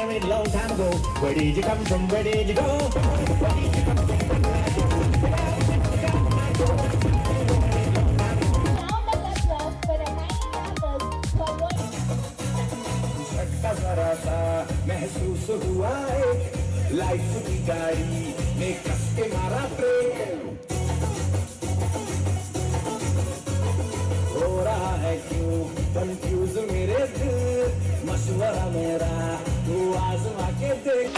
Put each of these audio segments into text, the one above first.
a very long time ago. Where did you come from? Where did you go? Where did you come from? Round of applause for the 9 members for voting. झटका जरा सा महसूस हुआ है, life की गाड़ी में कस के मारा ब्रेक। हो रहा है क्यों कंफ्यूज मेरे दिल, मशवरा मेरा तू आजमा के देख।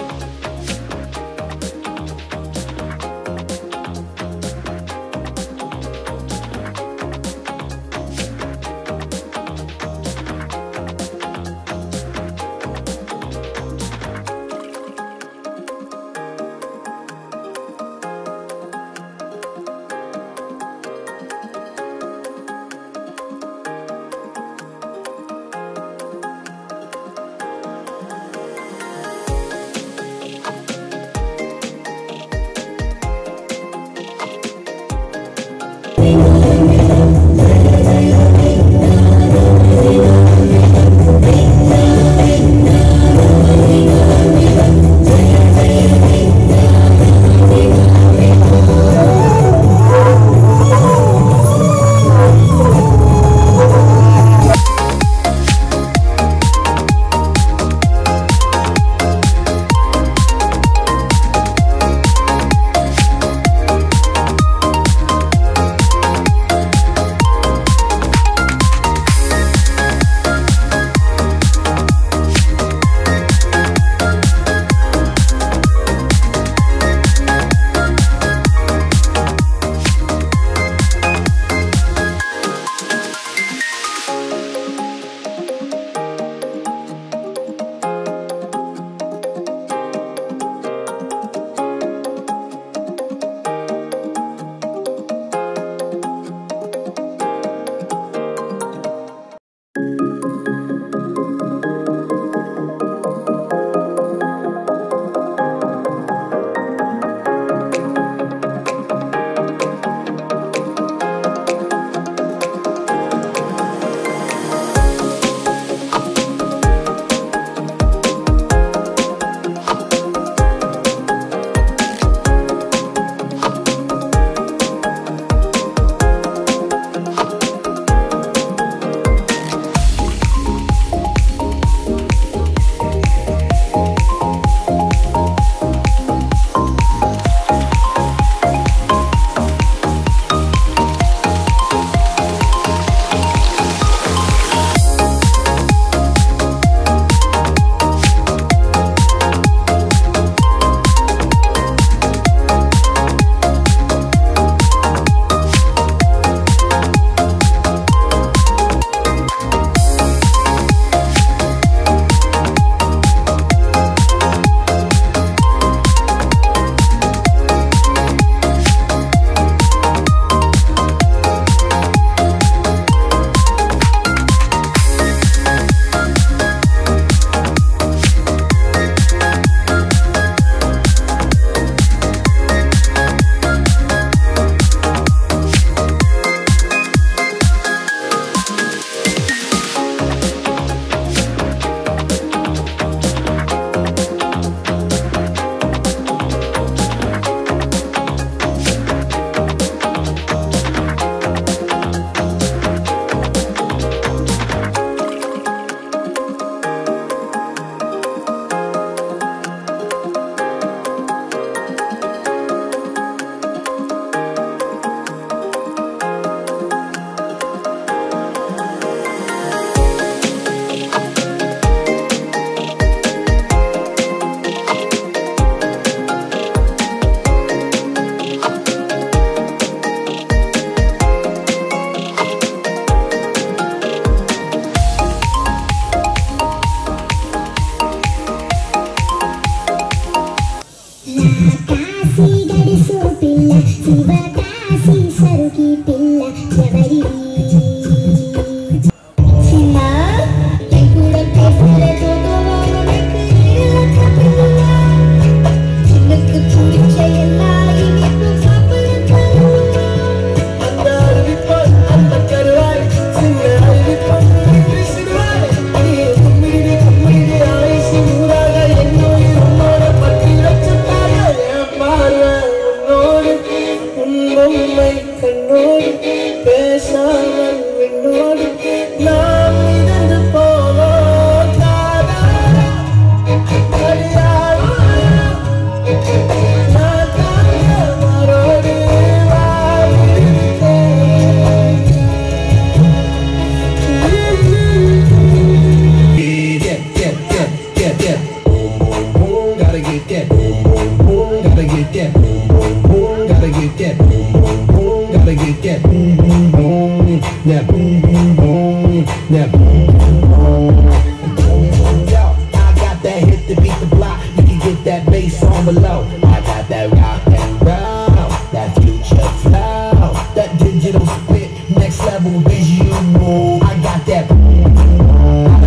that bass on below. I got that rock and roll, that future flow, that digital spit, next level visual. I got that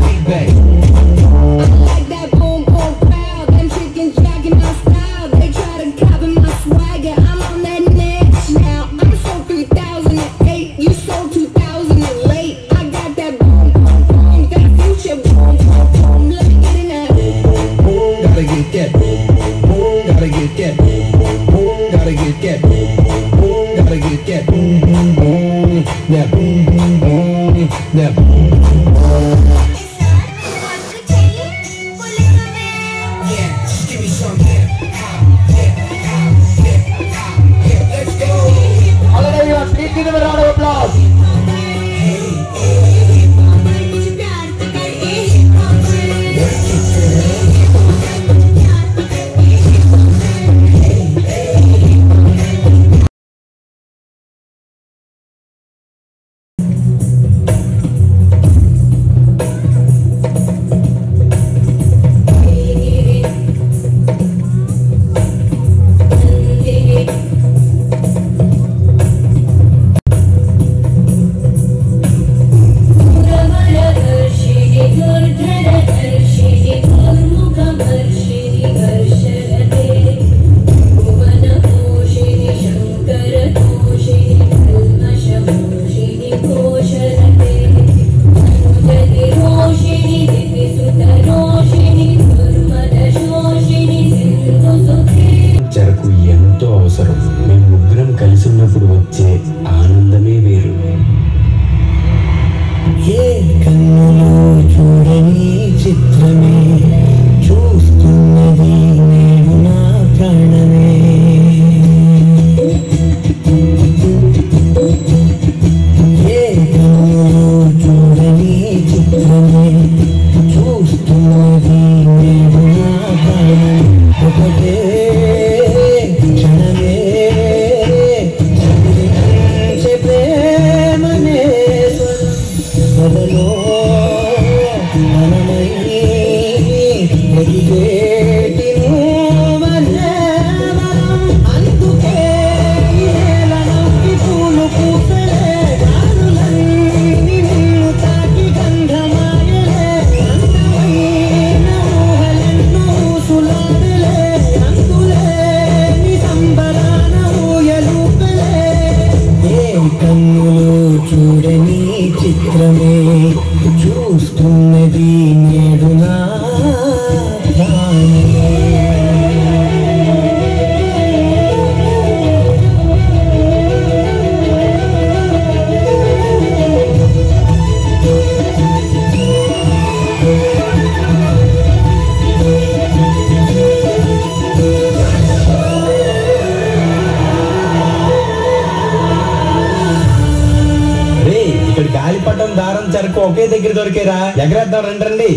beat bass. I like that boom boom pow. Them chickens jacking my style. They try to copy my swagger. I'm on that next now. I'm sold 3008. You sold 2008. I got that boom boom boom. That future boom boom boom. Let me get in that. Gotta get that. Gotta get that. Gotta get that. Gotta get that. That boom boom boom. That boom. Yeah, just give me some hip hop, let's go. All of you, please give them a round of applause. చెరకు ఎంతో అవసరం. మేము ముగ్గురం కలిసి ఉన్నప్పుడు వచ్చే ఆనందమే వేరు. ఏ కన్నులో చూడని చిత్రమే చూస్తున్నది నేను నా ప్రాణమే. ఏ కన్నులో చూడని చిత్రమే చూస్తున్నది నేను నా ప్రాణమే. ఒకటే క్షణమే చదివించే ప్రేమనే స్వరలో మనమై ఎదిగేటి నువ్వనే మనం. అందుకే ఈ నేలలోకి పూలు పూసలే, గాలులన్నీ నిన్ను తాకి గంధమాయలే. అందమైన ఊహలెన్నో ఊసులాడలే, అందులేని సంబరాన ఊయలూపలే. ఏ కన్నులో చూడని చిత్రమే చూస్తున్నది నేడు నా ప్రాణమే. ఇక్కడ గాలిపటం దారం చెరకు ఒకే దగ్గర దొరికేరా. ఎగరేద్దాం రండి.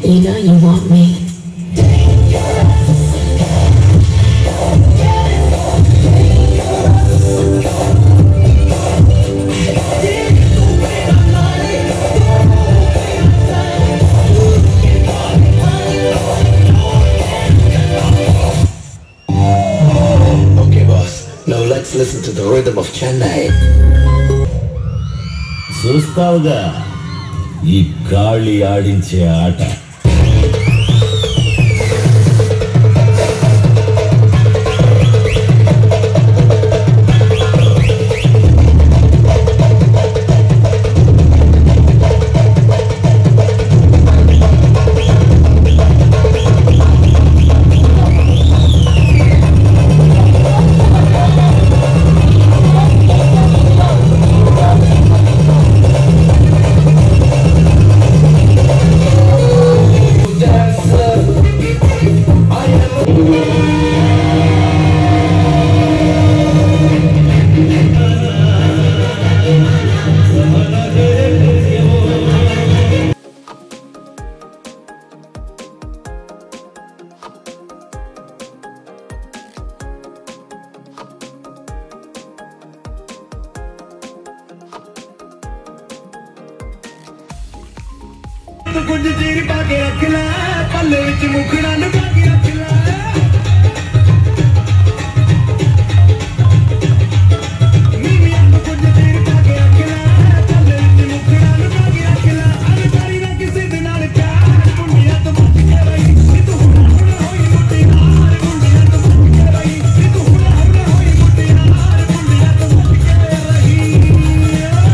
You know you want me. the rhythm of Chennai. చూస్తావుగా ఈ గాలి ఆడించే ఆట. कुछ चीर पाके रख ला पल्ले विच मुखड़ा लुका के रख ला नीमिया कुछ चीर पाके रख ला पल्ले विच मुखड़ा लुका के रख ला अरे तारी ना किसी दे नाल प्यार मुंडिया तो बच के रही तू हुड़ा होई मुंडी हार मुंडिया तो बच के रही तू हुड़ा होई मुंडी हार मुंडिया तो बच के रही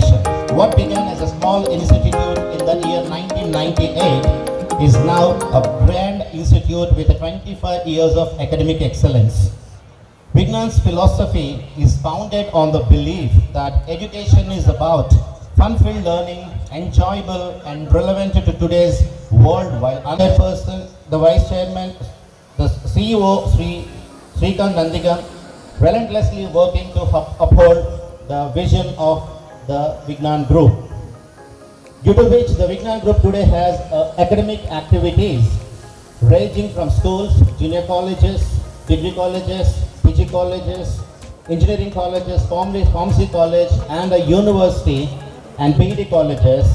education. What began as a small institute in the year 1998 is now a brand institute with 25 years of academic excellence. Vignan's philosophy is founded on the belief that education is about fun-filled learning, enjoyable and relevant to today's world, while another person, the Vice Chairman, the CEO, Srikant Nandigan, relentlessly working to uphold the vision of the Vignan Group. Due to which the Vignan Group today has academic activities ranging from schools, junior colleges, degree colleges, PG colleges, engineering colleges, pharmacy college and a university and PhD colleges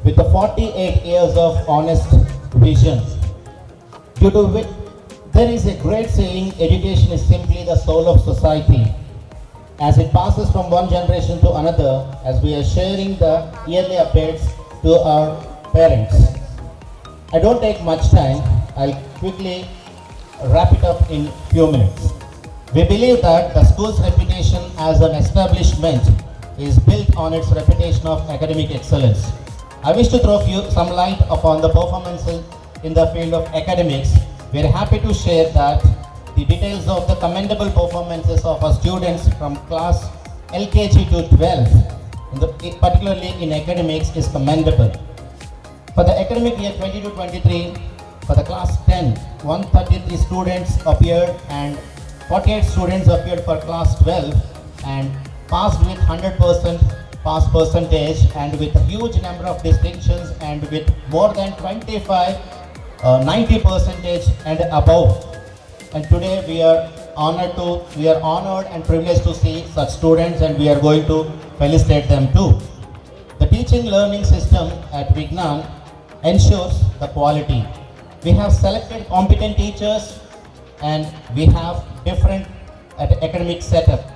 with the 48 years of honest vision. Due to which there is a great saying, education is simply the soul of society. As it passes from one generation to another, as we are sharing the yearly updates to our parents. I don't take much time, I'll quickly wrap it up in few minutes. We believe that the school's reputation as an establishment is built on its reputation of academic excellence. I wish to throw some light upon the performances in the field of academics. We are happy to share that the details of the commendable performances of our students from class LKG to 12, particularly in academics, is commendable. For the academic year 22-23, for the class 10, 133 students appeared and 48 students appeared for class 12 and passed with 100% pass percentage and with a huge number of distinctions and with more than 90% and above. And today we are honored and privileged to see such students, and we are going to felicitate them too. The teaching learning system at Vignan ensures the quality. We have selected competent teachers and we have different academic setup,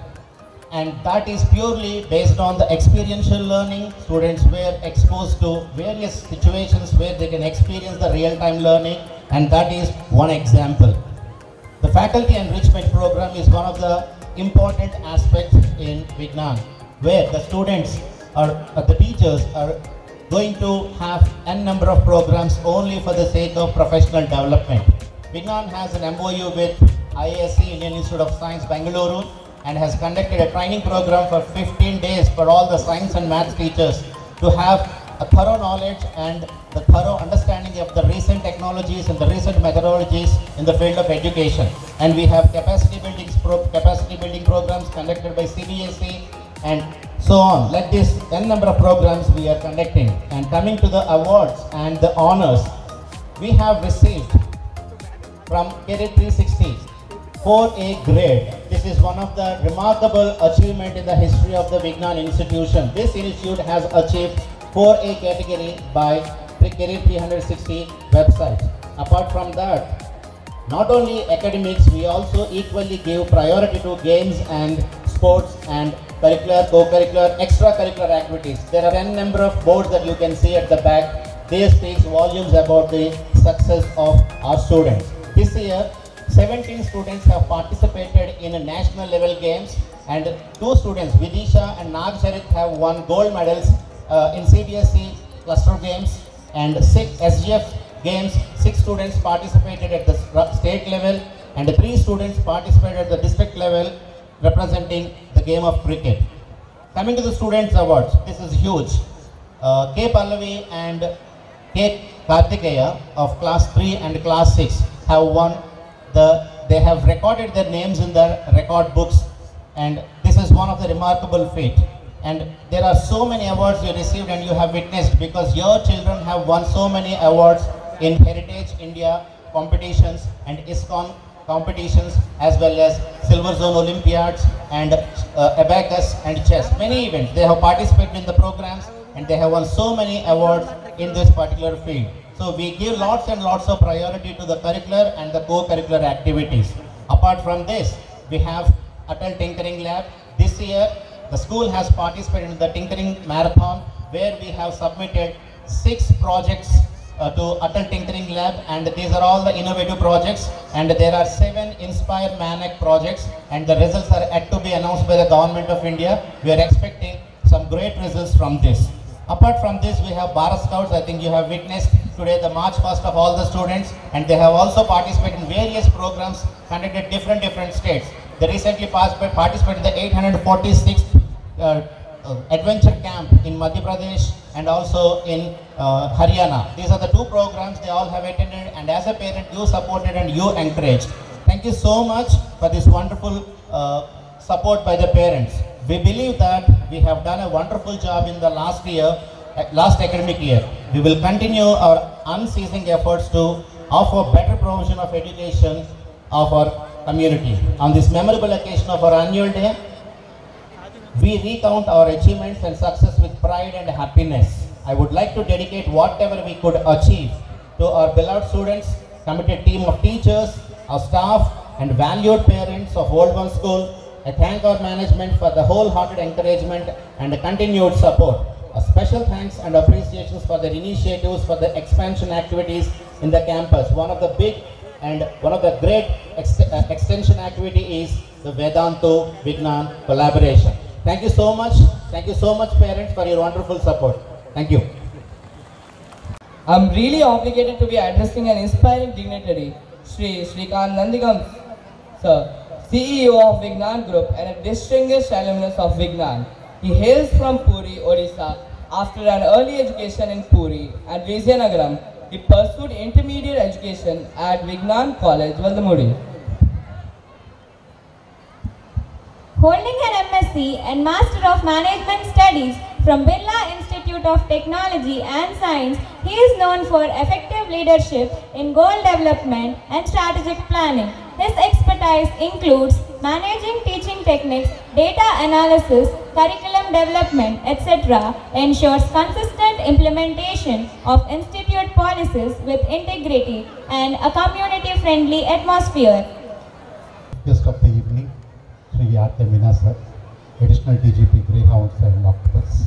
and that is purely based on the experiential learning. Students were exposed to various situations where they can experience the real-time learning, and that is one example. The faculty enrichment program is one of the important aspects in Vignan, where the students the teachers are going to have n number of programs only for the sake of professional development. Vignan has an MOU with IISc, Indian Institute of Science, Bangalore, and has conducted a training program for 15 days for all the science and maths teachers to have a thorough knowledge and the thorough understanding of the recent technologies and the recent methodologies in the field of education. And we have capacity building programs conducted by CBSE and so on. Like this, n number of programs we are conducting. And coming to the awards and the honors, we have received from Career 360 4A grade. This is one of the remarkable achievement in the history of the Vignan institution. This institute has achieved 4A category by Career 360 website. Apart from that, not only academics, we also equally give priority to games and sports and curricular, co-curricular, extracurricular activities. There are n number of boards that you can see at the back. This speaks volumes about the success of our students. This year, 17 students have participated in a national level games, and 2 students, Vidisha and Nag Charit, have won gold medals in CBSE cluster games, and 6 SGF games. 6 students participated at the state level, and 3 students participated at the district level, representing the game of cricket. Coming to the students awards, this is huge. K. Pallavi and K. Kartikeya of class 3 and class 6 have won they have recorded their names in their record books, and this is one of the remarkable feat. And there are so many awards you received and you have witnessed, because your children have won so many awards in Heritage India competitions and ISKCON competitions, as well as Silver Zone Olympiads and Abacus and chess. Many events. They have participated in the programs and they have won so many awards in this particular field. So we give lots and lots of priority to the curricular and the co-curricular activities. Apart from this, we have Atal Tinkering Lab. This year, the school has participated in the Tinkering Marathon, where we have submitted 6 projects to Atal Tinkering Lab, and these are all the innovative projects, and there are 7 Inspire Manak projects, and the results are yet to be announced by the Government of India. We are expecting some great results from this. Apart from this, we have Bharat Scouts. I think you have witnessed today the March 1st of all the students, and they have also participated in various programs conducted different states. They recently participated in the 846th adventure camp in Madhya Pradesh and also in Haryana. These are the two programs they all have attended, and as a parent you supported and you encouraged. Thank you so much for this wonderful support by the parents. We believe that we have done a wonderful job in the last academic year. We will continue our unceasing efforts to offer better provision of education of our community. On this memorable occasion of our annual day, we recount our achievements and success with pride and happiness. I would like to dedicate whatever we could achieve to our beloved students, committed team of teachers, our staff, and valued parents of Old One School. I thank our management for the wholehearted encouragement and the continued support. A special thanks and appreciations for their initiatives for the expansion activities in the campus. One of the big and one of the great extension activity is the Vedantu Vignan collaboration. Thank you so much. Thank you so much, parents, for your wonderful support. Thank you. I'm really obligated to be addressing an inspiring dignitary, Sri Shrikant Nandigam, sir, CEO of Vignan Group and a distinguished alumnus of Vignan. He hails from Puri, Odisha. After an early education in Puri and Vizianagaram, he pursued intermediate education at Vignan College, Valdamudi. Holding an MSc and Master of Management Studies from Birla Institute of Technology and Science, he is known for effective leadership in goal development and strategic planning. His expertise includes managing teaching techniques, data analysis, curriculum development, etc., ensures consistent implementation of institute policies with integrity and a community-friendly atmosphere. Guest of the evening, Sri R.K. Meena sir, Additional DGP Greyhounds and Octopus.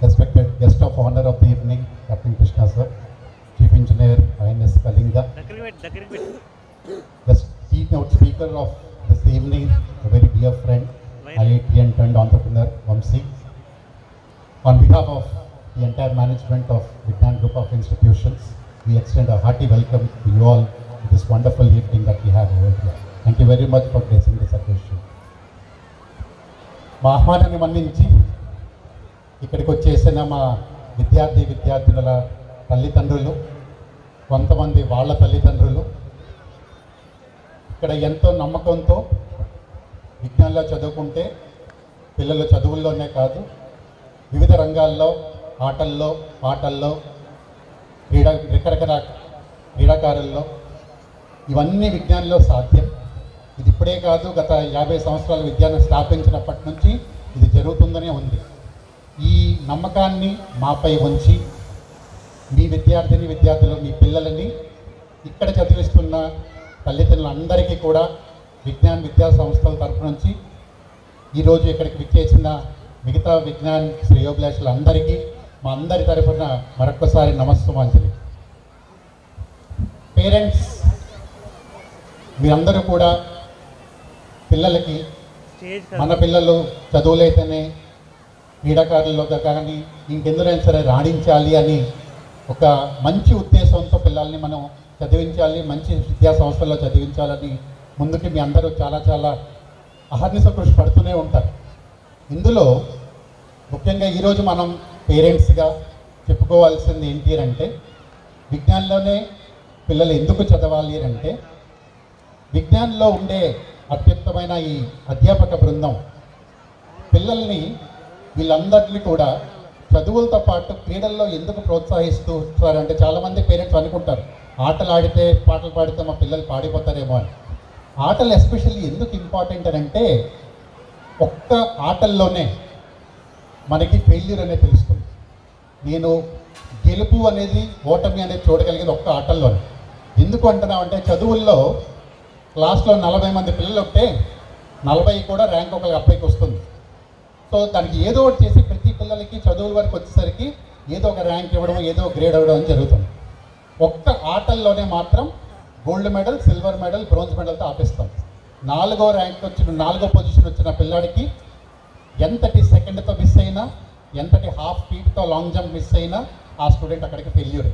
Respected guest of honor of the evening, Captain Krishna sir, Chief Engineer INS Kalinga. The keynote speaker of this evening, a very dear friend, IITian turned entrepreneur Vamsi. On behalf of the entire management of Vignan Group of Institutions, we extend a hearty welcome to you all to this wonderful evening that we have over here. Thank you very much for gracing this occasion. మా ఆహ్వానాన్ని మన్నించి ఇక్కడికి వచ్చేసిన మా విద్యార్థినుల తల్లిదండ్రులు, కొంతమంది వాళ్ళ తల్లిదండ్రులు ఇక్కడ ఎంతో నమ్మకంతో విజ్ఞానంలో చదువుకుంటే పిల్లలు చదువుల్లోనే కాదు వివిధ రంగాల్లో ఆటల్లో పాటల్లో రకరకాల క్రీడాకారుల్లో ఇవన్నీ విజ్ఞానంలో సాధ్యం. ఇది ఇప్పుడే కాదు, గత 50 సంవత్సరాల విద్యాన్ని స్థాపించినప్పటి నుంచి ఇది జరుగుతుందనే ఉంది. ఈ నమ్మకాన్ని మాపై ఉంచి మీ విద్యార్థులు మీ పిల్లలని ఇక్కడ చదివిస్తున్న తల్లిదండ్రులందరికీ కూడా విజ్ఞాన్ విద్యా సంస్థల తరఫు నుంచి ఈరోజు ఇక్కడికి విచ్చేసిన మిగతా విజ్ఞాన్ శ్రేయోభిలాషులందరికీ మా అందరి తరఫున మరొక్కసారి నమస్సుమాంజలి. పేరెంట్స్ మీరందరూ కూడా పిల్లలకి మన పిల్లలు చదువులైతేనే క్రీడాకారుల్లో కానీ ఇంకెందుకైనా సరే రాణించాలి అని ఒక మంచి ఉద్దేశంతో పిల్లల్ని మనం చదివించాలి, మంచి విద్యా సంస్థల్లో చదివించాలని ముందుకి మీ అందరూ చాలా అహర్నిశ కృషి పడుతూనే ఉంటారు. ఇందులో ముఖ్యంగా ఈరోజు మనం పేరెంట్స్గా చెప్పుకోవాల్సింది ఏంటి అంటే విజ్ఞానంలోనే పిల్లలు ఎందుకు చదవాలి అంటే విజ్ఞానంలో ఉండే అత్యుత్తమైన ఈ అధ్యాపక బృందం పిల్లల్ని వీళ్ళందరినీ కూడా చదువులతో పాటు క్రీడల్లో ఎందుకు ప్రోత్సహిస్తూ ఉంటారంటే చాలామంది పేరెంట్స్ అనుకుంటారు ఆటలు ఆడితే పాటలు పాడితే మా పిల్లలు పాడిపోతారేమో అని. ఆటలు ఎస్పెషల్లీ ఎందుకు ఇంపార్టెంట్ అని అంటే ఒక్క ఆటల్లోనే మనకి ఫెయిల్యూర్ అనేది తెలుస్తుంది. నేను గెలుపు అనేది ఓటమి అనేది చూడగలిగేది ఒక్క ఆటల్లోనే. ఎందుకు అంటున్నామంటే చదువుల్లో క్లాస్లో 40 మంది పిల్లలు ఉంటే 40 కూడా ర్యాంక్ ఒక అబ్బాయికి వస్తుంది. సో దానికి ఏదో ఒకటి చేసి ప్రతి పిల్లలకి చదువుల వరకు వచ్చేసరికి ఏదో ఒక ర్యాంక్ ఇవ్వడం, ఏదో గ్రేడ్ ఇవ్వడం అని జరుగుతుంది. ఒక్క ఆటల్లోనే మాత్రం gold medal, silver medal, bronze మెడల్తో ఆపిస్తాం. 4వ ర్యాంక్ వచ్చిన 4వ పొజిషన్ వచ్చిన పిల్లాడికి ఎంతటి సెకండ్తో మిస్ అయినా, ఎంతటి హాఫ్ ఫీట్తో లాంగ్ జంప్ మిస్ అయినా ఆ స్టూడెంట్ అక్కడికి ఫెయిల్యూర్.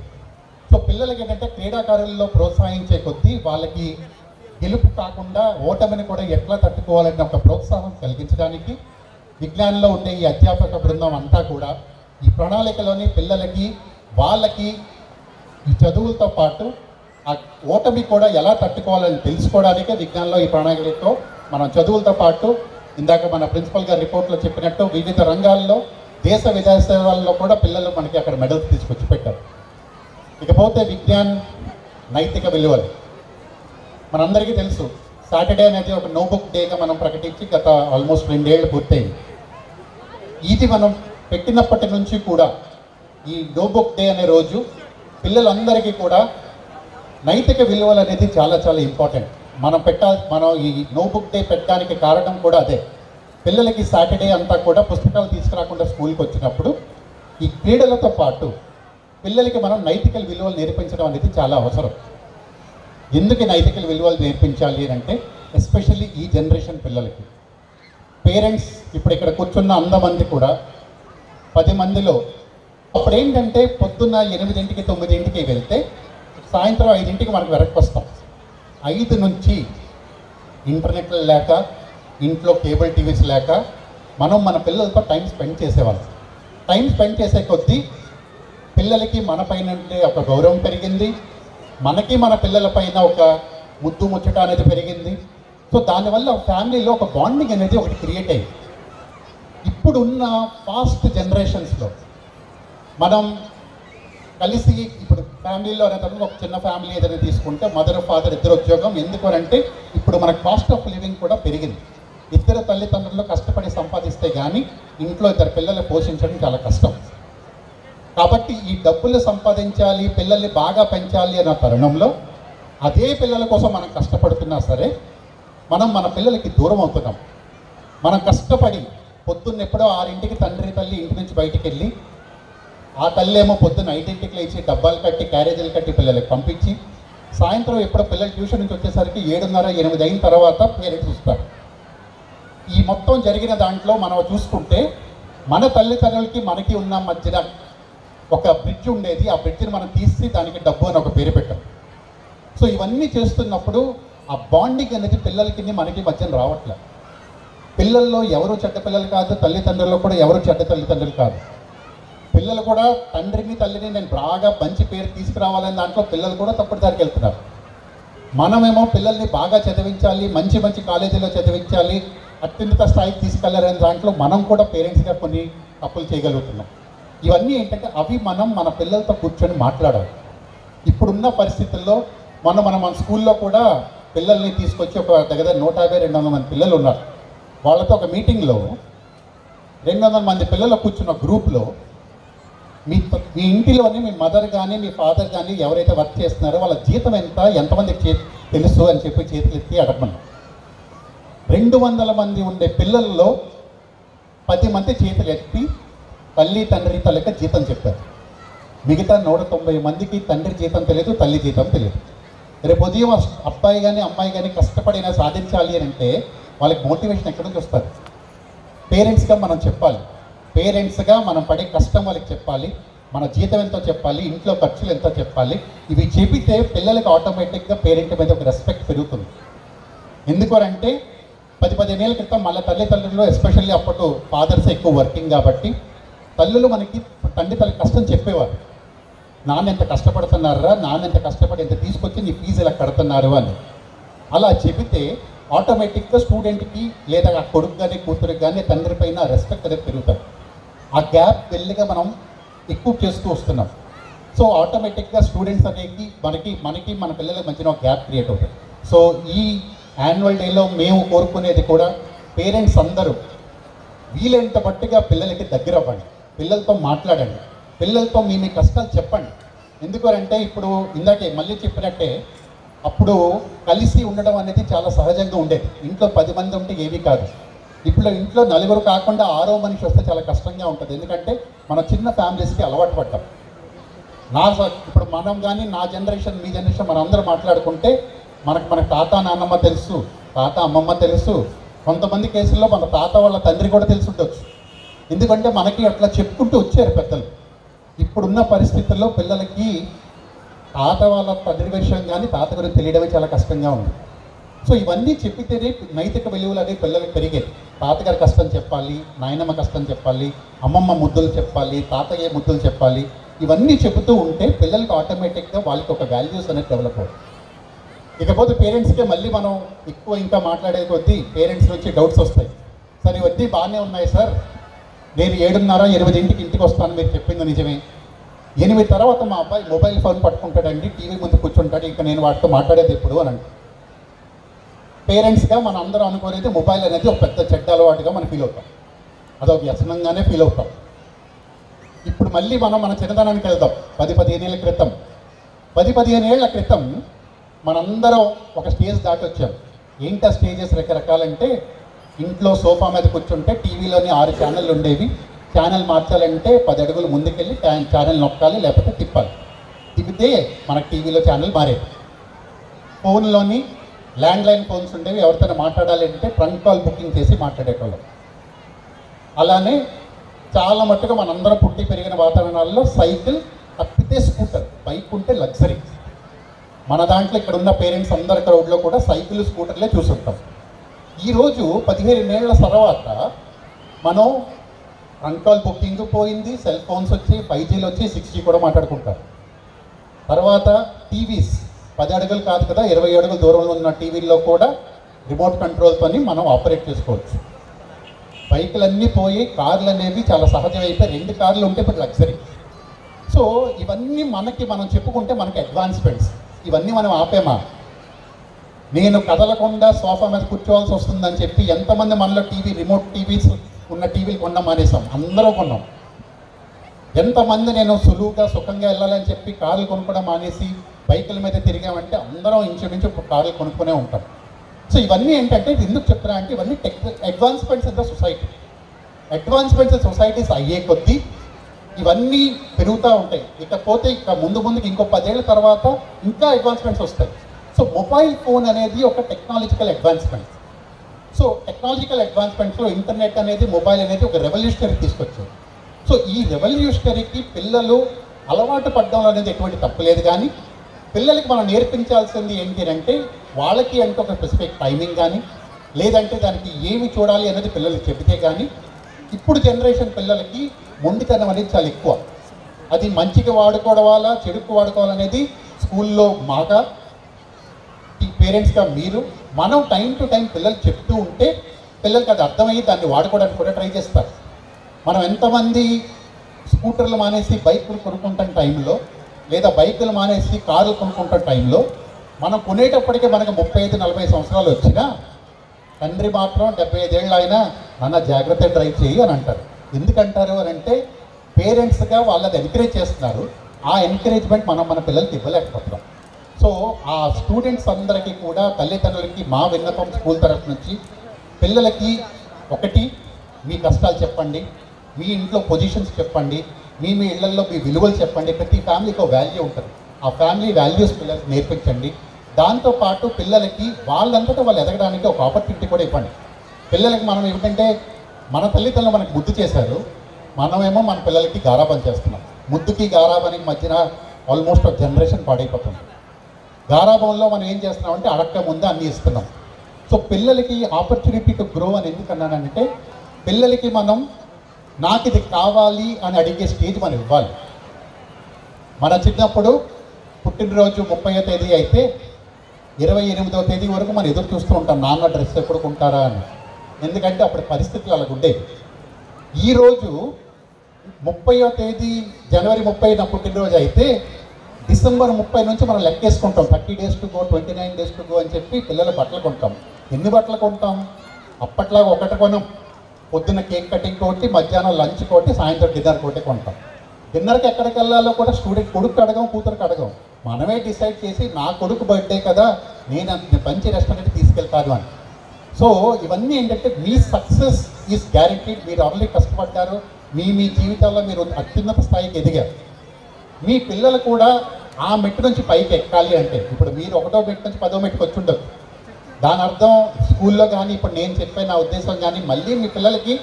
సో పిల్లలకి ఏంటంటే క్రీడాకారుల్లో ప్రోత్సహించే కొద్దీ వాళ్ళకి గెలుపు కాకుండా ఓటమిని కూడా ఎట్లా తట్టుకోవాలనే ఒక ప్రోత్సాహం కలిగించడానికి విజ్ఞానంలో ఉండే ఈ అధ్యాపక బృందం అంతా కూడా ఈ ప్రణాళికలోని పిల్లలకి వాళ్ళకి ఈ చదువులతో పాటు ఆ ఓటమి కూడా ఎలా తట్టుకోవాలని తెలుసుకోవడానికే విజ్ఞానంలో ఈ ప్రణాళికతో మనం చదువులతో పాటు ఇందాక మన ప్రిన్సిపల్ గారు రిపోర్ట్లో చెప్పినట్టు వివిధ రంగాల్లో దేశ విదేశాలలో కూడా పిల్లలు మనకి అక్కడ మెడల్స్ తీసుకొచ్చి పెట్టారు. ఇకపోతే విజ్ఞాన్ నైతిక విలువలు మనందరికీ తెలుసు. సాటర్డే అనేది ఒక నో బుక్ డేగా మనం ప్రకటించి గత ఆల్మోస్ట్ 2 ఏళ్ళు పూర్తయింది. ఇది మనం పెట్టినప్పటి నుంచి కూడా ఈ నో బుక్ డే అనే రోజు పిల్లలందరికీ కూడా నైతిక విలువలు అనేది చాలా చాలా ఇంపార్టెంట్. మనం ఈ నో బుక్ డే పెట్టడానికి కారణం కూడా అదే. పిల్లలకి సాటర్డే అంతా కూడా పుస్తకాలు తీసుకురాకుండా స్కూల్కి వచ్చినప్పుడు ఈ క్రీడలతో పాటు పిల్లలకి మనం నైతిక విలువలు నేర్పించడం అనేది చాలా అవసరం. ఎందుకు నైతిక విలువలు నేర్పించాలి అని అంటే ఎస్పెషల్లీ ఈ జనరేషన్ పిల్లలకి పేరెంట్స్ ఇప్పుడు ఇక్కడ కూర్చున్న 100 మంది కూడా 10 మందిలో అప్పుడు ఏంటంటే పొద్దున్న 8కి 9కి వెళ్తే సాయంత్రం 5కి మనకు వెనక్కి వస్తాం. 5 నుంచి ఇంటర్నెట్లు లేక ఇంట్లో కేబుల్ టీవీస్ లేక మనం మన పిల్లలతో టైం స్పెండ్ చేసేవాళ్ళం. టైం స్పెండ్ చేసే కొద్దీ పిల్లలకి మన పైన ఒక గౌరవం పెరిగింది, మనకి మన పిల్లల పైన ఒక ముద్దు ముచ్చట అనేది పెరిగింది. సో దానివల్ల ఫ్యామిలీలో ఒక బాండింగ్ అనేది ఒకటి క్రియేట్ అయ్యింది. ఇప్పుడున్న ఫాస్ట్ జనరేషన్స్లో మనం కలిసి ఇప్పుడు ఫ్యామిలీలో అనేటప్పుడు ఒక చిన్న ఫ్యామిలీ ఏదైనా తీసుకుంటే మదర్ ఫాదర్ ఇద్దరు ఉద్యోగం. ఎందుకు అంటే ఇప్పుడు మన కాస్ట్ ఆఫ్ లివింగ్ కూడా పెరిగింది. ఇద్దరు తల్లిదండ్రులు కష్టపడి సంపాదిస్తే కానీ ఇంట్లో 2 పిల్లలు పోషించడం చాలా కష్టం. కాబట్టి ఈ డబ్బులు సంపాదించాలి, పిల్లల్ని బాగా పెంచాలి అన్న తరుణంలో అదే పిల్లల కోసం మనం కష్టపడుతున్నా సరే మనం మన పిల్లలకి దూరం అవుతున్నాం. మనం కష్టపడి పొద్దున్న ఎప్పుడో 6కి తండ్రి తల్లి ఇంటి నుంచి బయటికి వెళ్ళి ఆ తల్లి ఏమో పొద్దున్న 5కి లేచి డబ్బాలు కట్టి క్యారేజీలు కట్టి పిల్లలకి పంపించి సాయంత్రం ఎప్పుడో పిల్లలు ట్యూషన్ నుంచి వచ్చేసరికి 7:30 8 అయిన తర్వాత పేరెంట్స్ చూస్తారు. ఈ మొత్తం జరిగిన దాంట్లో మనం చూసుకుంటే మన తల్లిదండ్రులకి మనకి ఉన్న మధ్యన ఒక బ్రిడ్జ్ ఉండేది. ఆ బ్రిడ్జ్ని మనం తీసి దానికి డబ్బు అని ఒక పేరు పెట్టాం. సో ఇవన్నీ చేస్తున్నప్పుడు ఆ బాండింగ్ అనేది పిల్లలకి మనకి మధ్యన రావట్లేదు. పిల్లల్లో ఎవరు చెడ్డ పిల్లలు కాదు, తల్లిదండ్రుల్లో కూడా ఎవరు చెడ్డ తల్లిదండ్రులు కాదు. పిల్లలు కూడా తండ్రిని తల్లిని నేను బాగా మంచి పేరు తీసుకురావాలని దాంట్లో పిల్లలు కూడా తప్పుడు దారికి వెళ్తున్నారు. మనమేమో పిల్లల్ని బాగా చదివించాలి, మంచి మంచి కాలేజీలో చదివించాలి, అత్యున్నత స్థాయికి తీసుకెళ్లారనే దాంట్లో మనం కూడా పేరెంట్స్గా కొన్ని తప్పులు చేయగలుగుతున్నాం. ఇవన్నీ ఏంటంటే అవి మనం మన పిల్లలతో కూర్చొని మాట్లాడాలి. ఇప్పుడున్న పరిస్థితుల్లో మన స్కూల్లో కూడా పిల్లల్ని తీసుకొచ్చి ఒక దగ్గర 150-200 మంది పిల్లలు ఉన్నారు. వాళ్ళతో ఒక మీటింగ్లో 200 మంది పిల్లలు కూర్చున్న గ్రూప్లో మీ ఇంటిలోని మీ మదర్ కానీ మీ ఫాదర్ కానీ ఎవరైతే వర్క్ చేస్తున్నారో వాళ్ళ జీతం ఎంతమందికి తెలుసు అని చెప్పి చేతులు ఎత్తి అడగమన్నాం. 200 మంది ఉండే పిల్లల్లో 10 మంది చేతులు ఎత్తి తల్లి తండ్రి తల్లిక జీతం చెప్పారు. మిగతా 190 మందికి తండ్రి జీతం తెలియదు, తల్లి జీతం తెలియదు. రేపు ఉదయం అబ్బాయి కానీ అమ్మాయి కానీ కష్టపడినా సాధించాలి అని అంటే వాళ్ళకి మోటివేషన్ ఎక్కడ నుంచి వస్తుంది? పేరెంట్స్గా మనం చెప్పాలి. పేరెంట్స్గా మనం పడే కష్టం వాళ్ళకి చెప్పాలి, మన జీతం ఎంతో చెప్పాలి, ఇంట్లో ఖర్చులు ఎంతో చెప్పాలి. ఇవి చెబితే పిల్లలకి ఆటోమేటిక్గా పేరెంట్ మీద ఒక రెస్పెక్ట్ పెరుగుతుంది. ఎందుకంటే 10-15 ఏళ్ళ క్రితం మళ్ళీ తల్లిదండ్రులు ఎస్పెషల్లీ అప్పట్లో ఫాదర్స్ ఎక్కువ వర్కింగ్ కాబట్టి తల్లులు మనకి తండ్రి తల్లి కష్టం చెప్పేవారు. నాన్న ఎంత కష్టపడుతున్నారా, నాన్న ఎంత కష్టపడి ఎంత తీసుకొచ్చి నీ ఫీజు ఇలా కడుతున్నారు అని. అలా చెబితే ఆటోమేటిక్గా స్టూడెంట్కి లేదా ఆ కొడుకు కానీ కూతురికి కానీ తండ్రి పైన రెస్పెక్ట్ అనేది పెరుగుతుంది. ఆ గ్యాప్ వెళ్ళిగా మనం ఎక్కువ చేస్తూ వస్తున్నాం. సో ఆటోమేటిక్గా స్టూడెంట్స్ అనేది మనకి మన పిల్లలకి మధ్యన ఒక గ్యాప్ క్రియేట్ అవుతుంది. సో ఈ యాన్యువల్ డేలో మేము కోరుకునేది కూడా పేరెంట్స్ అందరూ వీలైనంత బట్టిగా పిల్లలకి దగ్గర అవ్వండి, పిల్లలతో మాట్లాడండి, పిల్లలతో మీ కష్టాలు చెప్పండి. ఎందుకంటే ఇప్పుడు ఇందాకే మళ్ళీ చెప్పినట్టే అప్పుడు కలిసి ఉండడం అనేది చాలా సహజంగా ఉండేది. ఇంట్లో 10 మంది ఉంటే ఏమీ కాదు. ఇప్పుడు ఇంట్లో 4 కాకుండా 6వ మనిషి వస్తే చాలా కష్టంగా ఉంటుంది. ఎందుకంటే మన చిన్న ఫ్యామిలీస్కి అలవాటు పడ్డాం. ఇప్పుడు మనం కానీ నా జనరేషన్ మీ జనరేషన్ మనం అందరూ మాట్లాడుకుంటే మన తాత నాన్నమ్మ తెలుసు, తాత అమ్మమ్మ తెలుసు, కొంతమంది కేసుల్లో మన తాత వాళ్ళ తండ్రి కూడా తెలిసి ఉండొచ్చు. ఎందుకంటే మనకి అట్లా చెప్పుకుంటూ వచ్చారు పెద్దలు. ఇప్పుడున్న పరిస్థితుల్లో పిల్లలకి తాత వాళ్ళ తండ్రి విషయం కానీ తాత గురించి తెలియడమే చాలా కష్టంగా ఉంది. సో ఇవన్నీ చెప్పితేనే నైతిక విలువలు అనేవి పిల్లలకు పెరిగాయి. తాతగారి కష్టం చెప్పాలి, నాయనమ్మ కష్టం చెప్పాలి, అమ్మమ్మ ముద్దులు చెప్పాలి, తాతయ్య ముద్దులు చెప్పాలి. ఇవన్నీ చెబుతూ ఉంటే పిల్లలకి ఆటోమేటిక్గా వాళ్ళకి ఒక వాల్యూస్ అనేది డెవలప్ అవుతుంది. ఇకపోతే పేరెంట్స్కే మళ్ళీ మనం ఎక్కువ ఇంకా మాట్లాడే కొద్దీ పేరెంట్స్ నుంచి డౌట్స్ వస్తాయి. సార్ ఇవన్నీ బాగానే ఉన్నాయి సార్, నేను 7:30-8 ఇంటికి వస్తాను, మీరు చెప్పింది నిజమే. 8 తర్వాత మా అబ్బాయి మొబైల్ ఫోన్ పట్టుకుంటాడండి, టీవీ ముందు కూర్చుంటాడు, ఇంకా నేను వాటితో మాట్లాడేది ఎప్పుడు అని అంటే పేరెంట్స్గా మనం అందరం అనుకోలేదు మొబైల్ అనేది ఒక పెద్ద చెడ్డ అలవాటుగా మనం ఫీల్ అవుతాం, అదొక వ్యసనంగానే ఫీల్ అవుతాం. ఇప్పుడు మళ్ళీ మనం మన చిన్నతనానికి వెళ్దాం. 10-15 ఏళ్ళ క్రితం 10-15 ఏళ్ల క్రితం మనందరం ఒక స్టేజ్ దాటి వచ్చాం. ఏంటా స్టేజెస్ రకరకాలంటే, ఇంట్లో సోఫా మీద కూర్చుంటే టీవీలోని 6 ఛానళ్ళు ఉండేవి. ఛానల్ మార్చాలంటే 10 అడుగులు ముందుకెళ్ళి ఛానల్ నొక్కాలి, లేకపోతే తిప్పాలి. తిప్పితే మనకు టీవీలో ఛానల్ మారేది. ఫోన్లోని ల్యాండ్లైన్ ఫోన్స్ ఉండేవి, ఎవరితోనే మాట్లాడాలి అంటే ట్రంక్ కాల్ బుకింగ్ చేసి మాట్లాడేటోళ్ళం. అలానే చాలా మట్టుగా మనందరం పుట్టి పెరిగిన వాతావరణాల్లో సైకిల్ తప్పితే స్కూటర్, బైక్ ఉంటే లగ్జరీ. మన దాంట్లో ఇక్కడ ఉన్న పేరెంట్స్ అందరి క్రౌడ్లో కూడా సైకిల్ స్కూటర్లే చూసుంటాం. ఈరోజు 15 ఏళ్ల తర్వాత మనం ట్రంక్ కాల్ బుకింగ్ పోయింది, సెల్ ఫోన్స్ వచ్చి 5Gలు వచ్చి 6G కూడా మాట్లాడుకుంటారు. తర్వాత టీవీస్ 10 అడుగులు కాదు కదా, 20 అడుగుల దూరంలో ఉన్న టీవీల్లో కూడా రిమోట్ కంట్రోల్తోని మనం ఆపరేట్ చేసుకోవచ్చు. బైకులన్నీ పోయి కార్లు అనేవి చాలా సహజమైపోయి 2 కార్లు ఉంటే ఇప్పుడు లగ్జరీ. సో ఇవన్నీ మనం చెప్పుకుంటే మనకి అడ్వాన్స్మెంట్స్. ఇవన్నీ మనం ఆపేమా? నేను కదలకుండా సోఫా మీద కూర్చోవాల్సి వస్తుందని చెప్పి ఎంతమంది మనలో రిమోట్ టీవీస్ ఉన్న టీవీలు కొన్నాం మానేసాం? అందరూ కొన్నాం. ఎంతమంది నేను సులువుగా సుఖంగా వెళ్ళాలని చెప్పి కార్లు కొనుక్కోవడం మానేసి బైకుల మీద తిరిగామంటే అందరం ఇంచుమించు కార్లు కొనుక్కునే ఉంటాం. సో ఇవన్నీ ఏంటంటే ఎందుకు చెప్తున్నా అంటే ఇవన్నీ advancements in the society. Advancements in societies అయ్యే కొద్దీ ఇవన్నీ పెరుగుతూ ఉంటాయి. ఇకపోతే ముందుకి ఇంకో 10 ఏళ్ళ తర్వాత ఇంకా అడ్వాన్స్మెంట్స్ వస్తాయి. సో మొబైల్ ఫోన్ అనేది ఒక టెక్నాలజికల్ అడ్వాన్స్మెంట్. సో టెక్నాలజికల్ అడ్వాన్స్మెంట్స్లో ఇంటర్నెట్ అనేది, మొబైల్ అనేది ఒక రెవల్యూషనరీ తీసుకొచ్చారు. సో ఈ రెవల్యూషనరీకి పిల్లలు అలవాటు పడడం అనేది ఎటువంటి తప్పులేదు. కానీ పిల్లలకి మనం నేర్పించాల్సింది ఏంటి అంటే వాళ్ళకి అంటే ఒక స్పెసిఫిక్ టైమింగ్ కానీ, లేదంటే దానికి ఏమి చూడాలి అనేది పిల్లలకి చెబితే కానీ, ఇప్పుడు జనరేషన్ పిల్లలకి మొండితనం అనేది చాలా ఎక్కువ. అది మంచికి వాడుకోవాలా చెడుకు వాడుకోవాలనేది స్కూల్లో మాగా పేరెంట్స్గా మనం టైం టు టైం పిల్లలు చెప్తూ ఉంటే పిల్లలకి అది అర్థమయ్యి దాన్ని వాడుకోవడానికి కూడా ట్రై చేస్తారు. మనం ఎంతమంది స్కూటర్లు మానేసి బైకులు కొనుక్కుంటున్న టైంలో, లేదా బైకులు మానేసి కార్లు కొనుక్కుంటున్న టైంలో మనం కొనేటప్పటికే మనకు 35-40 సంవత్సరాలు వచ్చినా తండ్రి మాత్రం 75 ఏళ్ళు అయినా నాన్న జాగ్రత్త డ్రైవ్ చేయి అని అంటారు. ఎందుకంటారు అని అంటే పేరెంట్స్గా వాళ్ళది ఎంకరేజ్ చేస్తున్నారు. ఆ ఎంకరేజ్మెంట్ మనం మన పిల్లలకి ఇవ్వలేకపోతున్నాం. సో ఆ స్టూడెంట్స్ అందరికీ కూడా తల్లిదండ్రులకి మా విన్నపం స్కూల్ తరఫు నుంచి, పిల్లలకి ఒకటి మీ కష్టాలు చెప్పండి, మీ ఇంట్లో పొజిషన్స్ చెప్పండి, మీ ఇళ్లలో మీ విలువలు చెప్పండి. ప్రతి ఫ్యామిలీకి ఒక వాల్యూ ఉంటుంది. ఆ ఫ్యామిలీ వాల్యూస్ పిల్లలకి నేర్పించండి. దాంతోపాటు పిల్లలకి వాళ్ళంతటా వాళ్ళు ఎదగడానికి ఒక ఆపర్చునిటీ కూడా ఇవ్వండి. పిల్లలకి మనం ఏమిటంటే మన తల్లిదండ్రులు మనకు ముద్దు చేశారు, మనమేమో మన పిల్లలకి గారాబం చేస్తున్నాం. ముద్దుకి గారాబానికి మధ్యన ఆల్మోస్ట్ ఒక జనరేషన్ పాడైపోతుంది. గారాబంలో మనం ఏం చేస్తున్నామంటే అడక్క ముందు అన్నీ ఇస్తున్నాం. సో పిల్లలకి ఆపర్చునిటీ టు గ్రో అని ఎందుకన్నానంటే పిల్లలకి మనం నాకు ఇది కావాలి అని అడిగే స్టేజ్ మనం ఇవ్వాలి. మన చిన్నప్పుడు పుట్టినరోజు 30వ తేదీ అయితే 28వ తేదీ వరకు మనం ఎదురు చూస్తూ ఉంటాం, నాన్న డ్రెస్ ఎప్పుడు కొంటారా అని. ఎందుకంటే అప్పుడు పరిస్థితులు అలాగ ఉండేవి. ఈరోజు 30వ తేదీ జనవరి 30 నా పుట్టినరోజు అయితే డిసెంబర్ 30 నుంచి మనం లెక్కేసుకుంటాం. 30 days to go, 29 days to go అని చెప్పి పిల్లల బట్టలు కొంటాం. ఎన్ని బట్టలు కొంటాం? అప్పట్లాగా ఒకటి కొనం. పొద్దున్న కేక్ కటింగ్ కోటి, మధ్యాహ్నం లంచ్ కోటి, సాయంత్రం డిన్నర్ కోటి కొంటాం. డిన్నర్కి ఎక్కడికి వెళ్ళాలో కూడా స్టూడెంట్ కొడుకు అడగం, కూతురికి అడగం. మనమే డిసైడ్ చేసి నా కొడుకు బర్త్డే కదా నేను మంచి రెస్టారెంట్కి తీసుకెళ్తాను అని. సో ఇవన్నీ ఏంటంటే మీ సక్సెస్ ఈజ్ గ్యారంటీడ్. మీరు ఆల్రెడీ కష్టపడ్డారు, మీ జీవితాల్లో మీరు అత్యున్నత స్థాయికి ఎదిగారు. మీ పిల్లలు కూడా ఆ మెట్టు నుంచి పైకి ఎక్కాలి అంటే ఇప్పుడు మీరు 1వ మెట్టు నుంచి 10వ మెట్టుకు వచ్చి ఉండదు. దాని అర్థం స్కూల్లో కానీ ఇప్పుడు నేను చెప్పే నా ఉద్దేశం కానీ మళ్ళీ మీ పిల్లలకి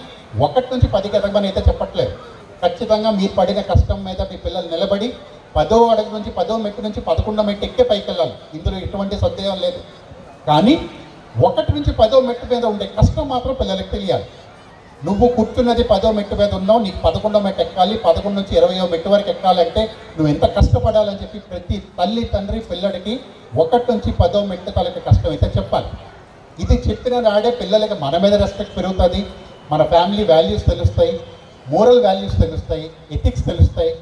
1 నుంచి 10 ఎదగమని అయితే చెప్పట్లేదు. ఖచ్చితంగా మీరు పడిన కష్టం మీద మీ పిల్లలు నిలబడి 10వ అడుగు నుంచి 10వ మెట్టు నుంచి 11వ మెట్టు ఎక్కే పైకి వెళ్ళాలి. ఇందులో ఎటువంటి సందేహం లేదు. కానీ 1 నుంచి 10వ మెట్టు మీద ఉండే కష్టం మాత్రం పిల్లలకి తెలియాలి. నువ్వు కూర్చున్నది 10వ మెట్టు మీద ఉన్నావు, నీకు 11వ మెట్టు ఎక్కాలి, 11 నుంచి 20వ మెట్టు వరకు ఎక్కాలంటే నువ్వు ఎంత కష్టపడాలని చెప్పి ప్రతి తల్లి తండ్రి పిల్లడికి 1 నుంచి 10వ మెట్టు తలకి కష్టం అయితే చెప్పాలి. ఇది చెప్పిన నాడే పిల్లలకి మన మీద రెస్పెక్ట్ పెరుగుతుంది, మన ఫ్యామిలీ వాల్యూస్ తెలుస్తాయి, మోరల్ వాల్యూస్ తెలుస్తాయి, ఎథిక్స్ తెలుస్తాయి.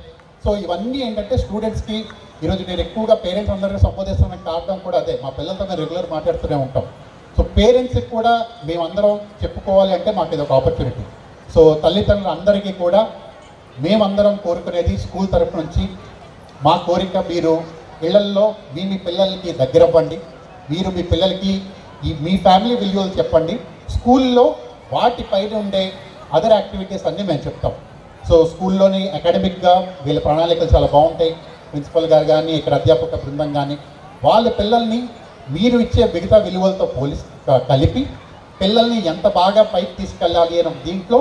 సో ఇవన్నీ ఏంటంటే స్టూడెంట్స్కి ఈరోజు నేను ఎక్కువగా పేరెంట్స్ అందరికీ సంబోధిస్తానికి కారణం కూడా అదే. మా పిల్లలతో మేము రెగ్యులర్ మాట్లాడుతూనే ఉంటాం. సో పేరెంట్స్కి కూడా మేమందరం చెప్పుకోవాలి అంటే మాకు ఇది ఒక ఆపర్చునిటీ. సో తల్లిదండ్రులు అందరికీ కూడా మేమందరం కోరుకునేది స్కూల్ తరఫు నుంచి మా కోరిక, మీరు ఇళ్లల్లో మీ పిల్లలకి దగ్గర అవ్వండి, మీరు మీ పిల్లలకి మీ ఫ్యామిలీ విలువలు చెప్పండి. స్కూల్లో వాటిపైన ఉండే అదర్ యాక్టివిటీస్ అన్నీ మేము చెప్తాం. సో స్కూల్లోని అకాడమిక్గా వీళ్ళ ప్రణాళికలు చాలా బాగుంటాయి. ప్రిన్సిపల్ గారు కానీ ఇక్కడ అధ్యాపక బృందం కానీ వాళ్ళ పిల్లల్ని మీరు ఇచ్చే మిగతా విలువలతో కలిపి పిల్లల్ని ఎంత బాగా పైకి తీసుకెళ్ళాలి అని దీంట్లో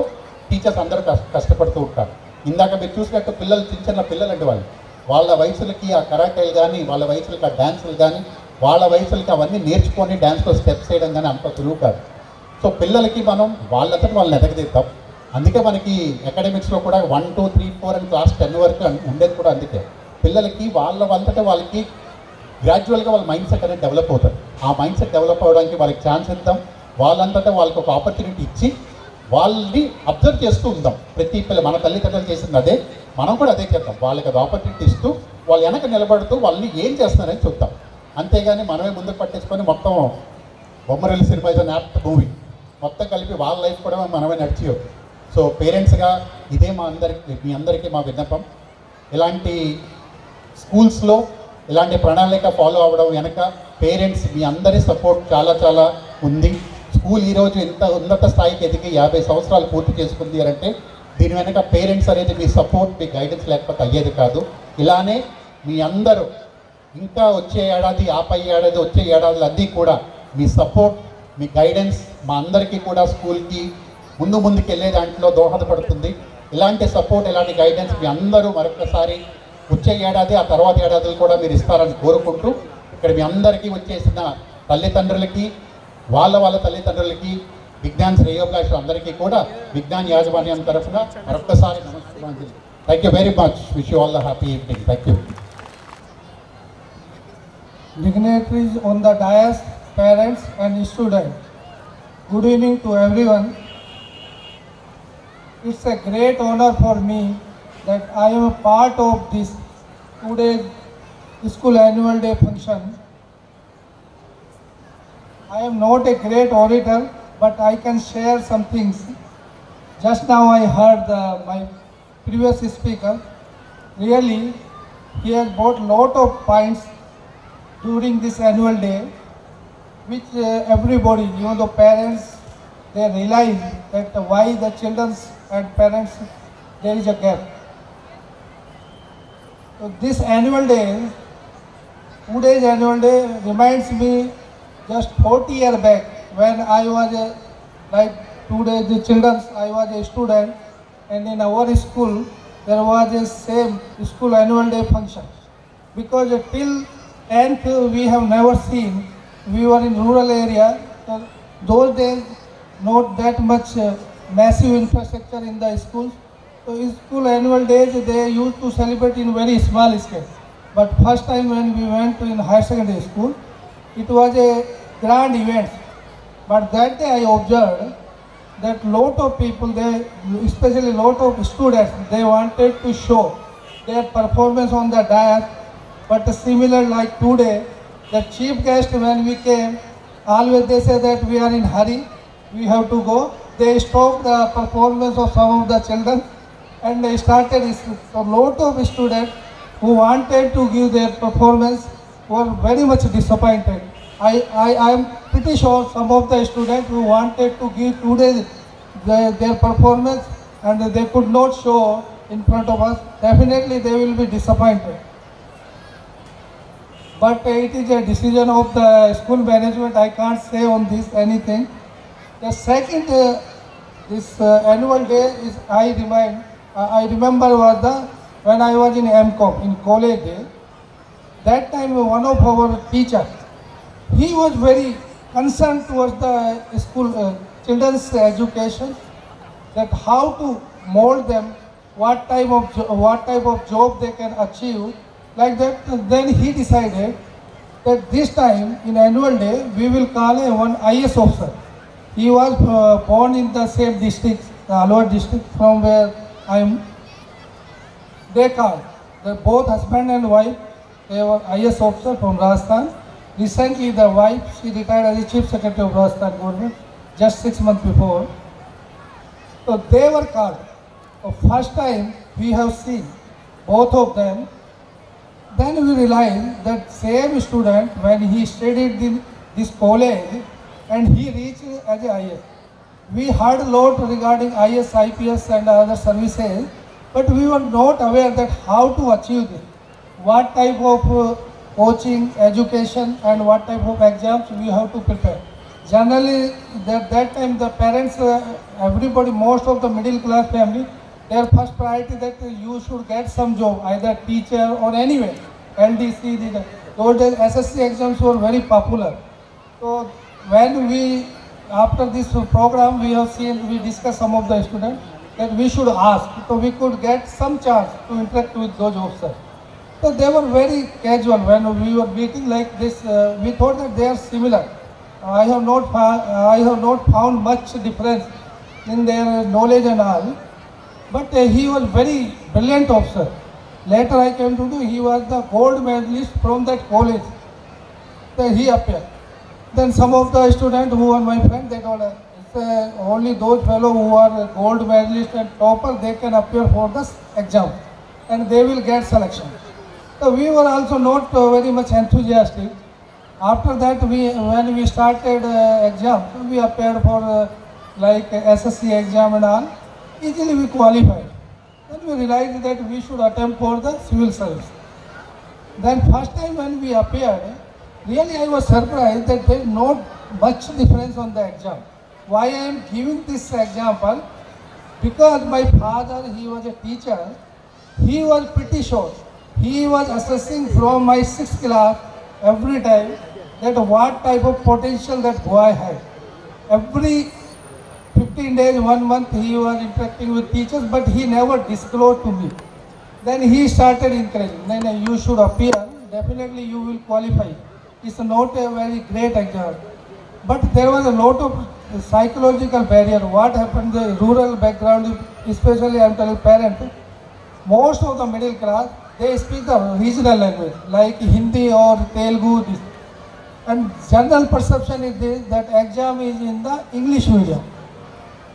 టీచర్స్ అందరూ కష్టపడుతూ ఉంటారు. ఇందాక మీరు చూసినట్టు పిల్లలు చిన్న పిల్లలు అంటే వాళ్ళ వయసులకి ఆ కరాటేలు కానీ, వాళ్ళ వయసులకి ఆ డ్యాన్సులు కానీ, వాళ్ళ వయసులకి అవన్నీ నేర్చుకొని డ్యాన్స్లో స్టెప్స్ వేయడం కానీ అంత సులువు కాదు. సో పిల్లలకి మనం వాళ్ళంతటి వాళ్ళని ఎదగదిద్దాం. అందుకే మనకి అకాడమిక్స్లో కూడా 1, 2, 3, 4 అని క్లాస్ 10 వరకు ఉండేది కూడా అందుకే. పిల్లలకి వాళ్ళంతటా వాళ్ళకి గ్రాడ్యువల్గా వాళ్ళ మైండ్ సెట్ అనేది డెవలప్ అవుతుంది. ఆ మైండ్ సెట్ డెవలప్ అవ్వడానికి వాళ్ళకి ఛాన్స్ ఇద్దాం. వాళ్ళంతటా వాళ్ళకి ఒక ఆపర్చునిటీ ఇచ్చి వాళ్ళని అబ్జర్వ్ చేస్తూ ఉందాం. ప్రతి పిల్ల మన తల్లిదండ్రులు చేసింది అదే, మనం కూడా అదే చేద్దాం. వాళ్ళకి అది ఆపర్చునిటీ ఇస్తూ వాళ్ళు వెనక నిలబడుతూ వాళ్ళని ఏం చేస్తున్నారని చూద్దాం. అంతేగాని మనమే ముందుకు పట్టించుకొని మొత్తం Bommarillu cinema is an apt movie మొత్తం కలిపి వాళ్ళ లైఫ్ కూడా మనమే నడిచేయొద్దు. సో పేరెంట్స్గా ఇదే మీ అందరికీ మా విన్నపం. ఇలాంటి స్కూల్స్లో ఇలాంటి ప్రణాళిక ఫాలో అవ్వడం వెనక పేరెంట్స్ మీ అందరి సపోర్ట్ చాలా చాలా ఉంది. స్కూల్ ఈరోజు ఎంత ఉన్నత స్థాయికి ఎదిగి 50 సంవత్సరాలు పూర్తి చేసుకుంది అంటే దీని వెనక పేరెంట్స్ అనేది మీ సపోర్ట్, మీ గైడెన్స్ లేకపోతే అయ్యేది కాదు. ఇలానే మీ అందరూ ఇంకా వచ్చే ఏడాది, పై ఏడాది, వచ్చే ఏడాదులు అన్నీ కూడా మీ సపోర్ట్, మీ గైడెన్స్ మా అందరికీ కూడా స్కూల్కి ముందుకు వెళ్ళే దాంట్లో దోహదపడుతుంది. ఇలాంటి సపోర్ట్, ఇలాంటి గైడెన్స్ మీ అందరూ మరొకసారి వచ్చే ఏడాది, ఆ తర్వాత ఏడాదులు కూడా మీరు ఇస్తారని కోరుకుంటూ ఇక్కడ మీ అందరికీ వచ్చేసిన తల్లిదండ్రులకి, వాళ్ళ తల్లిదండ్రులకి, విజ్ఞాన్ శ్రేయోభిలాషులు అందరికీ కూడా విజ్ఞాన్ యాజమాన్యం తరఫున మరొకసారి నమస్కారం. Thank you very much. Wish you all the happy evening. Thank you. Dignitaries on the dais, parents and students, good evening to everyone. It's a great honor for me that I am a part of this today's school annual day function. I am not a great orator, but I can share some things. Just now I heard my previous speaker. Really, he has brought lot of points during this annual day, which everybody, even the parents, they realize that why the children and parents, there is a gap. So this annual day, today's annual day reminds me just 40 years back when I was like today the children, I was a student, and in our school there was a same school annual day function. Because till 10th we have never seen, we were in rural area, so those days not that much massive infrastructure in the schools. So in school annual days they used to celebrate in very small scale. But first time when we went to in higher secondary school, it was a grand event. But that day I observed that lot of people, they, especially lot of students, they wanted to show their performance on the dais. But similar like today, the chief guest when we came, always they say that we are in hurry, we have to go. They stopped the performance of some of the children and they started. So lot of students who wanted to give their performance were very much disappointed. I am pretty sure some of the students who wanted to give today their performance and they could not show in front of us, definitely they will be disappointed. but it is a decision of the school management. I can't say on this anything. The second, this annual day is I remember was when I was in MCOM in college day. That time one of our teachers, he was very concerned towards the school children's education, that how to mold them, what type of job they can achieve, like that. Then he decided that this time in annual day we will call one IS officer. He was born in the same district, the Alwar district, from where I am. They called both husband and wife. They were IS officer from Rajasthan. Recently the wife, she retired as the Chief Secretary of Rajasthan government just 6 months before. So they were called. So first time we have seen both of them. Then we realized that same student, when he studied in this college and he reached as a IS. We heard a lot regarding IS, IPS and other services, but we were not aware that how to achieve this. What type of coaching, education and what type of exams we have to prepare. Generally, that time the parents, everybody, most of the middle class family, their first priority that you should get some job, either teacher or anywhere. LDC, those days SSC exams were very popular. So when we, after this program, we have seen, we discussed some of the students that we should ask, so we could get some chance to interact with those officers. So they were very casual when we were meeting like this. We thought that they are similar. I have not found much difference in their knowledge and all. But he was very brilliant officer. Later I came to know he was the gold medalist from that college. Then he appeared. Then some of the students who were my friends, they told us, only those fellows who are gold medalist and topper, they can appear for this exam and they will get selection. So we were also not very much enthusiastic. After that, when we started exam, we appeared for like SSC exam and all. Easily we qualified. Then we realized that we should attempt for the civil service. Then first time when we appeared, really I was surprised that there is not much difference on the exam. Why I am giving this example? Because my father, he was a teacher. He was pretty short. He was assessing from my 6th class every time that what type of potential that boy had. Every 15 days, 1 month, he was interacting with teachers, but he never disclosed to me. Then he started encouraging, then you should appear, definitely you will qualify. It's not a very great exam. But there was a lot of psychological barrier. What happened, the rural background, especially I am telling parents, most of the middle class, they speak the regional language, like Hindi or Telugu. This. And general perception is this, that exam is in the English medium.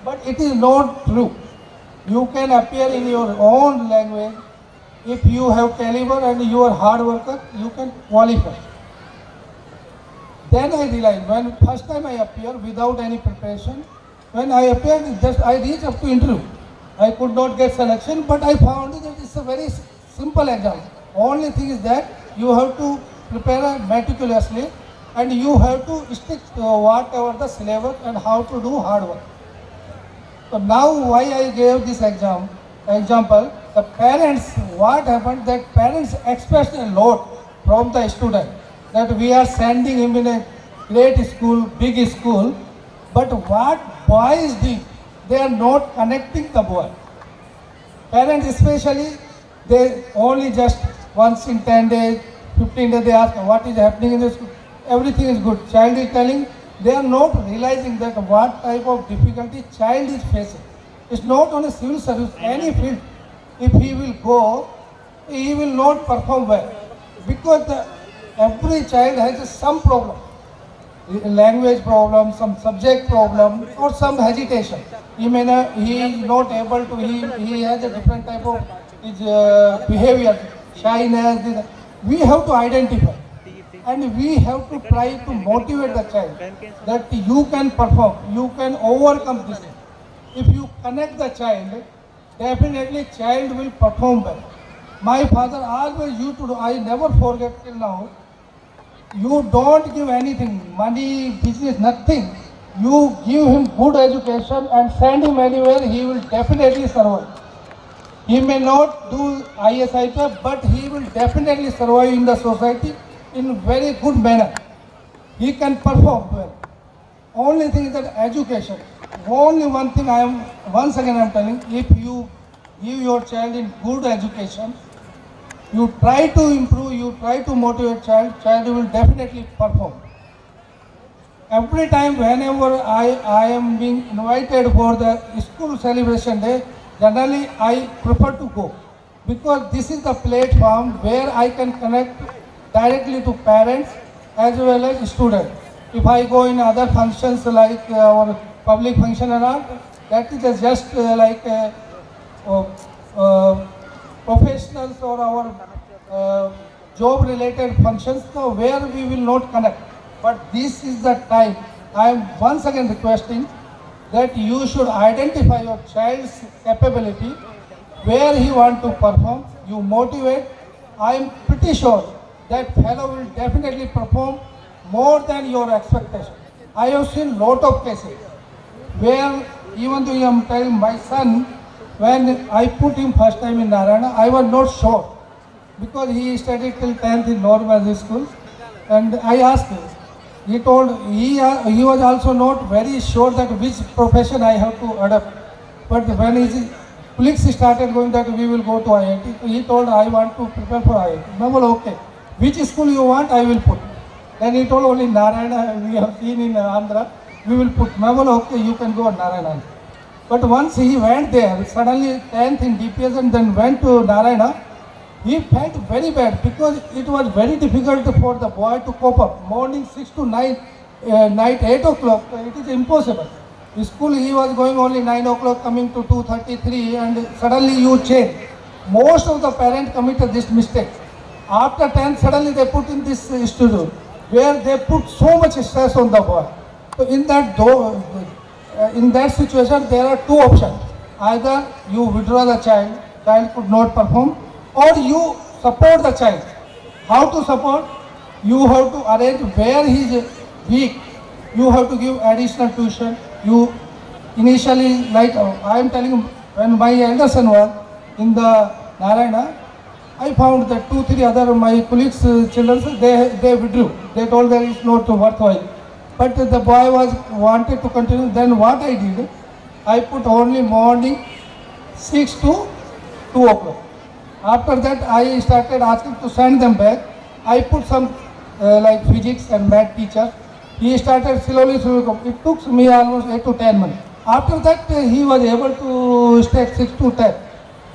But it is not true. You can appear in your own language. If you have caliber and you are hard worker, you can qualify. Then I realized, when first time I appeared without any preparation, when I appeared, just I reached up to interview. I could not get selection, but I found that it's a very simple exam. Only thing is that you have to prepare meticulously and you have to stick to whatever the syllabus and how to do hard work. So now why I gave this example, the parents, what happened, that parents expect a lot from the student, that we are sending him in a great school, big school, but what boys do, they are not connecting the boy. Parents especially, they only just once in 10 days, 15 days, they ask what is happening in the school. Everything is good. Child is telling, they are not realizing that what type of difficulty child is facing. It's not on a civil service, any field. If he will go, he will not perform well. Because every child has some problem. Language problem, some subject problem, or some hesitation. He is not able to, he has a different type of behavior, shyness. We have to identify. And we have to try to motivate the child that you can perform, you can overcome this. If you connect the child, definitely child will perform well. My father always used to do, I never forget till now, You don't give anything, money, business, nothing. You give him good education and send him anywhere, he will definitely survive. He may not do ISIP, but he will definitely survive in the society in very good manner. He can perform well. Only thing is that education. Only one thing once again I am telling, if you give your child in good education, you try to improve, you try to motivate child will definitely perform. Every time whenever I am being invited for the school celebration day, generally I prefer to go, because this is the platform where I can connect directly to parents as well as students. If I go in other functions like our public function and all, that is just professionals or our job related functions, so where we will not connect. But this is the time. I am once again requesting that you should identify your child's capability, where he wants to perform, you motivate. I am pretty sure that fellow will definitely perform more than your expectation. I have seen lot of cases where, even though I am telling my son, when I put him first time in Narayana, I was not sure, because he studied till 10th in normal school, and I asked him. He told he was also not very sure that which profession I have to adopt. But when his colleagues started going that we will go to IIT, he told I want to prepare for IIT. No, well, okay. Which school you want, I will put. Then he told only Narayana, we have seen in Andhra, we will put. No, well, okay, you can go Narayana. But once he went there, suddenly 10th in DPS and then went to Narayana, he felt very bad, because it was very difficult for the boy to cope up. Morning 6 to 9, night 8 o'clock, it is impossible. In school he was going only 9 o'clock, coming to 2:33, and suddenly you change. Most of the parents committed this mistake. After 10, suddenly they put in this studio, where they put so much stress on the boy. So in that situation, there are two options. Either you withdraw the child could not perform, or you support the child. How to support? You have to arrange where he is weak. You have to give additional tuition. You initially, like I am telling you, when my elder son was in the Narayana, I found that 2-3 other my colleagues' children, they withdrew. They told that it's not worthwhile. But the boy wanted to continue. Then what I did, I put only morning 6 to 2 o'clock. After that, I started asking to send them back. I put some like physics and math teacher. He started slowly. It took me almost 8 to 10 months. After that, he was able to stay 6 to 10.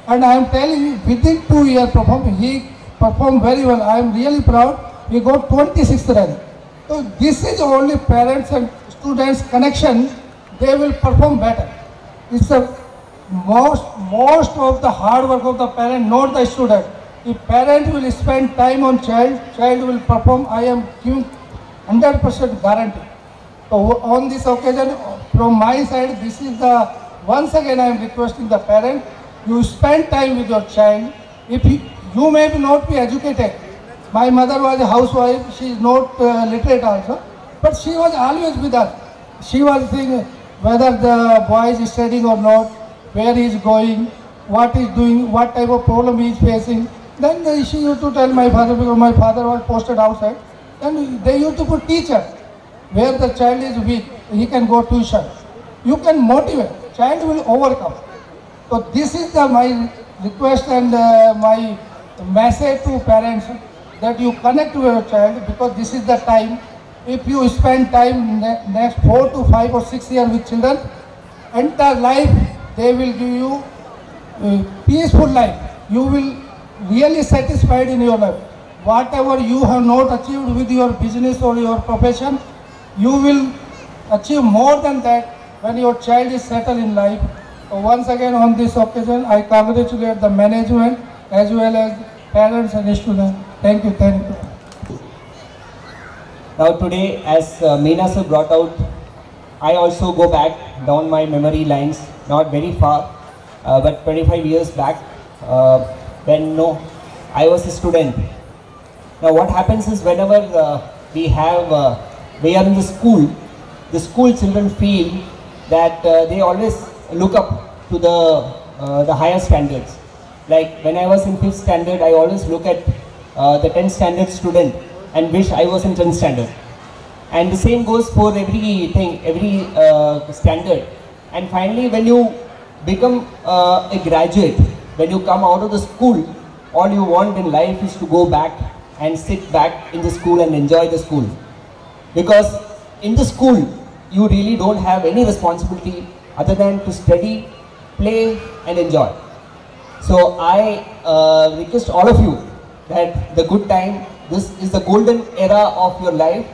And I am telling you, within 2 years he performed very well. I am really proud. He got 26th rank. So this is only parents and students connection. They will perform better. It's a most of the hard work of the parent, not the student. If parent will spend time on child will perform. I am giving 100% guarantee. So on this occasion, from my side, this is the, once again I am requesting the parent, you spend time with your child. If you may not be educated. My mother was a housewife, she is not literate also, but she was always with us. She was saying whether the boy is studying or not, where he is going, what he is doing, what type of problem he is facing. Then she used to tell my father, because my father was posted outside. Then they used to put teacher, where the child is weak, he can go tuition. You can motivate, child will overcome. So this is my request and my message to parents, that you connect with your child, because this is the time. If you spend time next 4 to 5 or 6 years with children, entire life they will give you peaceful life. You will really satisfied in your life. Whatever you have not achieved with your business or your profession, you will achieve more than that when your child is settled in life. So once again on this occasion, I congratulate the management as well as parents and students. Thank you, thank you. Now today, as Meena sir brought out, I also go back down my memory lines, not very far, but 25 years back, when I was a student. Now what happens is, whenever we are in the school children feel that they always look up to the higher standards. Like when I was in 5th standard, I always look at the 10th standard student and wish I was in 10th standard. And the same goes for everything, every standard. And finally, when you become a graduate, when you come out of the school, all you want in life is to go back and sit back in the school and enjoy the school. Because in the school, you really don't have any responsibility other than to study, play and enjoy. So I request all of you that the good time, this is the golden era of your life,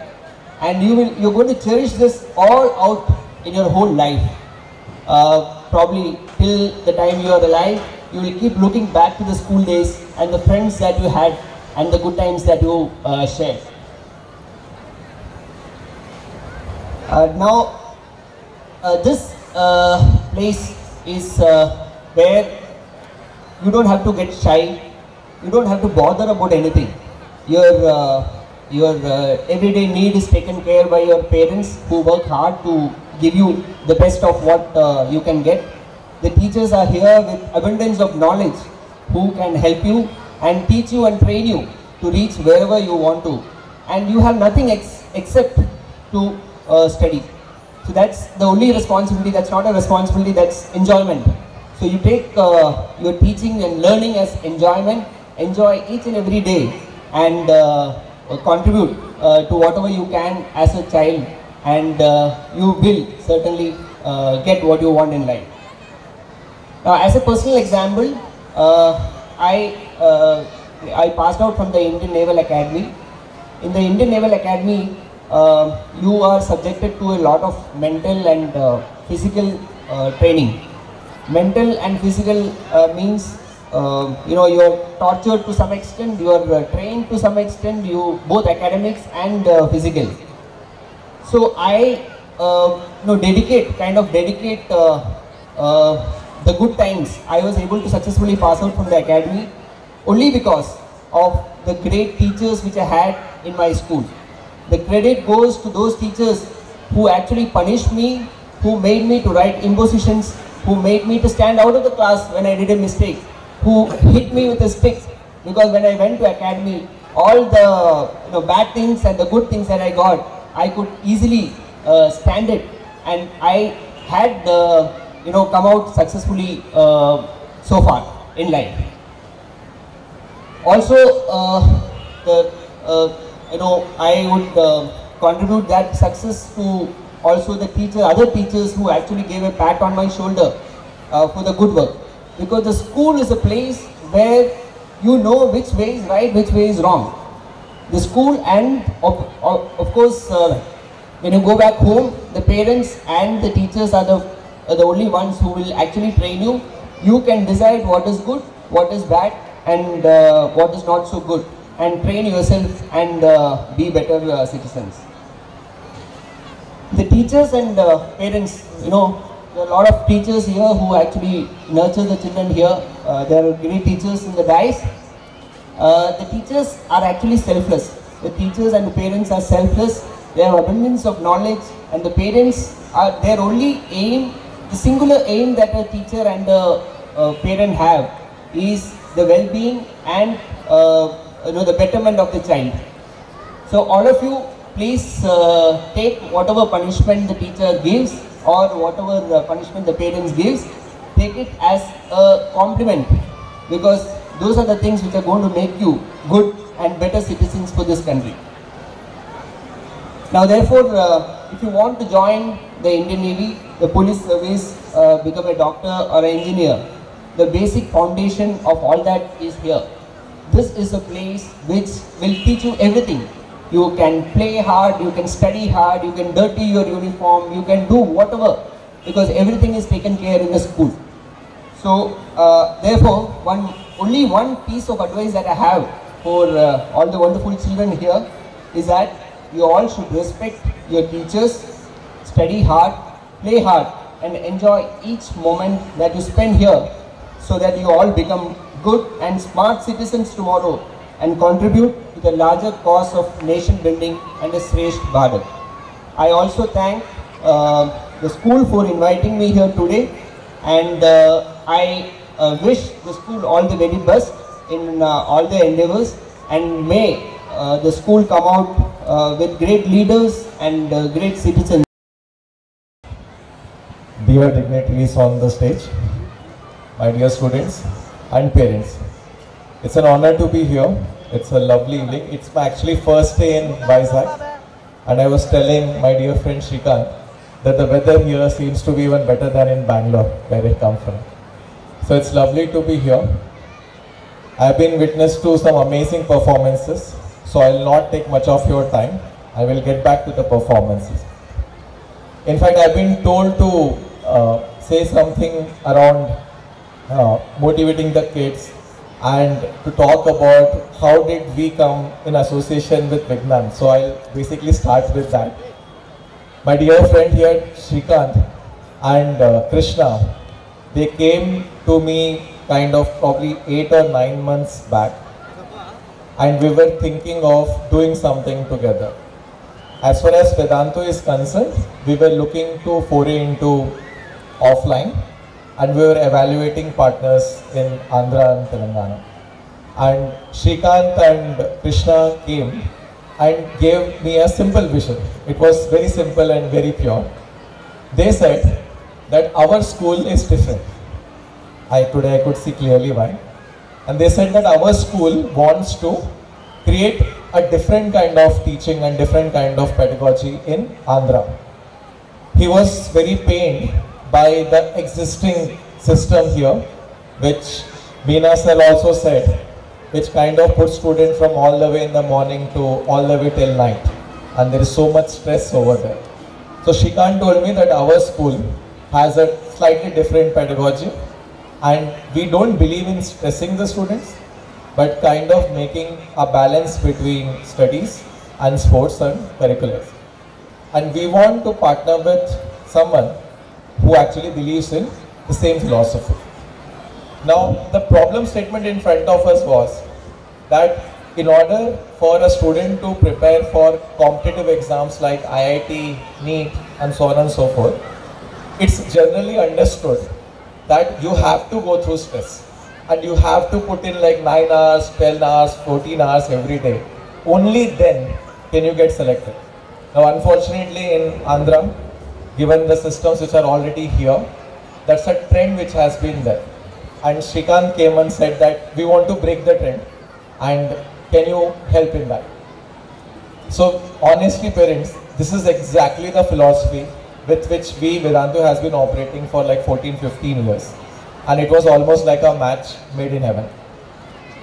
and you're going to cherish this all out in your whole life. Probably till the time you are alive, you will keep looking back to the school days and the friends that you had and the good times that you shared. Now, this place is where you don't have to get shy, you don't have to bother about anything. Your everyday need is taken care by your parents who work hard to give you the best of what you can get. The teachers are here with abundance of knowledge who can help you and teach you and train you to reach wherever you want to. And you have nothing except to study. So that's the only responsibility. That's not a responsibility, that's enjoyment. So you take your teaching and learning as enjoyment, enjoy each and every day and contribute to whatever you can as a child, and you will certainly get what you want in life. Now, as a personal example, I passed out from the Indian Naval Academy. In the Indian Naval Academy, you are subjected to a lot of mental and physical training. Mental and physical means you are tortured to some extent, you are trained to some extent, both academics and physical. So I dedicate the good times. I was able to successfully pass out from the academy only because of the great teachers which I had in my school. The credit goes to those teachers who actually punished me, who made me to write impositions, who made me to stand out of the class when I did a mistake, who hit me with a stick, because when I went to academy, all the bad things and the good things that I got, I could easily stand it, and I had come out successfully so far in life. Also, I would contribute that success to also the other teachers who actually gave a pat on my shoulder for the good work. Because the school is a place where you know which way is right, which way is wrong. The school and of course when you go back home, the parents and the teachers are the only ones who will actually train you. You can decide what is good, what is bad and what is not so good, and train yourself and be better citizens. The teachers and parents, there are a lot of teachers here who actually nurture the children here. There are great teachers in the dais. The teachers are actually selfless. The teachers and the parents are selfless. They have abundance of knowledge, and the parents are their only aim, the singular aim that a teacher and a parent have is the well-being and the betterment of the child. So all of you, please take whatever punishment the teacher gives or whatever punishment the parents gives, take it as a compliment, because those are the things which are going to make you good and better citizens for this country. Now therefore, if you want to join the Indian Navy, the police service, become a doctor or an engineer, the basic foundation of all that is here. This is a place which will teach you everything. You can play hard, you can study hard, you can dirty your uniform, you can do whatever, because everything is taken care in the school. So therefore, only one piece of advice that I have for all the wonderful children here is that you all should respect your teachers, study hard, play hard and enjoy each moment that you spend here, so that you all become good and smart citizens tomorrow and contribute to the larger cause of nation building and a Shresth Bharat. I also thank the school for inviting me here today, and I wish the school all the very best in all their endeavors, and may the school come out with great leaders and great citizens. Dear dignitaries on the stage, my dear students and parents, it's an honor to be here. It's a lovely evening. It's my actually first day in Vizag, and I was telling my dear friend Shrikant that the weather here seems to be even better than in Bangalore, where I come from. So it's lovely to be here. I've been witness to some amazing performances, so I'll not take much of your time. I will get back to the performances. In fact, I've been told to say something around motivating the kids and to talk about how did we come in association with Vignan. So I'll basically start with that. My dear friend here, Shrikant and Krishna, they came to me kind of probably 8 or 9 months back, and we were thinking of doing something together. As far as Vedantu is concerned, we were looking to foray into offline, and we were evaluating partners in Andhra and Telangana. And Shrikant and Krishna came and gave me a simple vision. It was very simple and very pure. They said that our school is different. Today I could see clearly why. And they said that our school wants to create a different kind of teaching and different kind of pedagogy in Andhra. He was very pained by the existing system here, which Meena sir also said, which kind of puts students from all the way in the morning to all the way till night, and there is so much stress over there. So Shrikant told me that our school has a slightly different pedagogy, and we don't believe in stressing the students, but kind of making a balance between studies and sports and curriculum. And we want to partner with someone who actually believes in the same philosophy. Now, the problem statement in front of us was that in order for a student to prepare for competitive exams like IIT, NEET, and so on and so forth, it's generally understood that you have to go through stress and you have to put in like 9 hours, 12 hours, 14 hours every day. Only then can you get selected. Now, unfortunately in Andhra, given the systems which are already here, that's a trend which has been there. And Shrikant came and said that we want to break the trend, and can you help in that? So honestly parents, this is exactly the philosophy with which we, Vedantu, has been operating for like 14-15 years. And it was almost like a match made in heaven.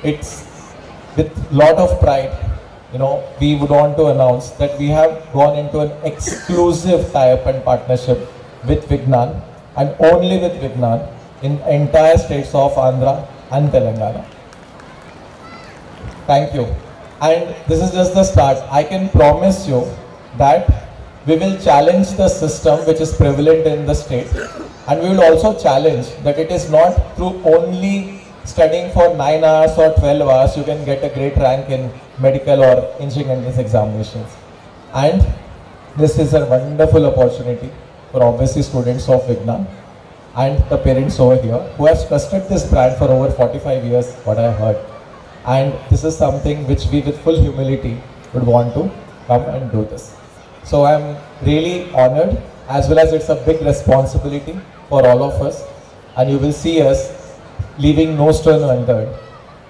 It's with lot of pride, you know, we would want to announce that we have gone into an exclusive tie-up and partnership with Vignan, and only with Vignan, in entire states of Andhra and Telangana. Thank you. And this is just the start. I can promise you that we will challenge the system which is prevalent in the state, and we will also challenge that it is not through only studying for 9 hours or 12 hours you can get a great rank in medical or engineering examinations. And this is a wonderful opportunity for obviously students of Vignan and the parents over here who have trusted this brand for over 45 years, what I have heard. And this is something which we with full humility would want to come and do this. So I am really honored, as well as it's a big responsibility for all of us, and you will see us leaving no stone unturned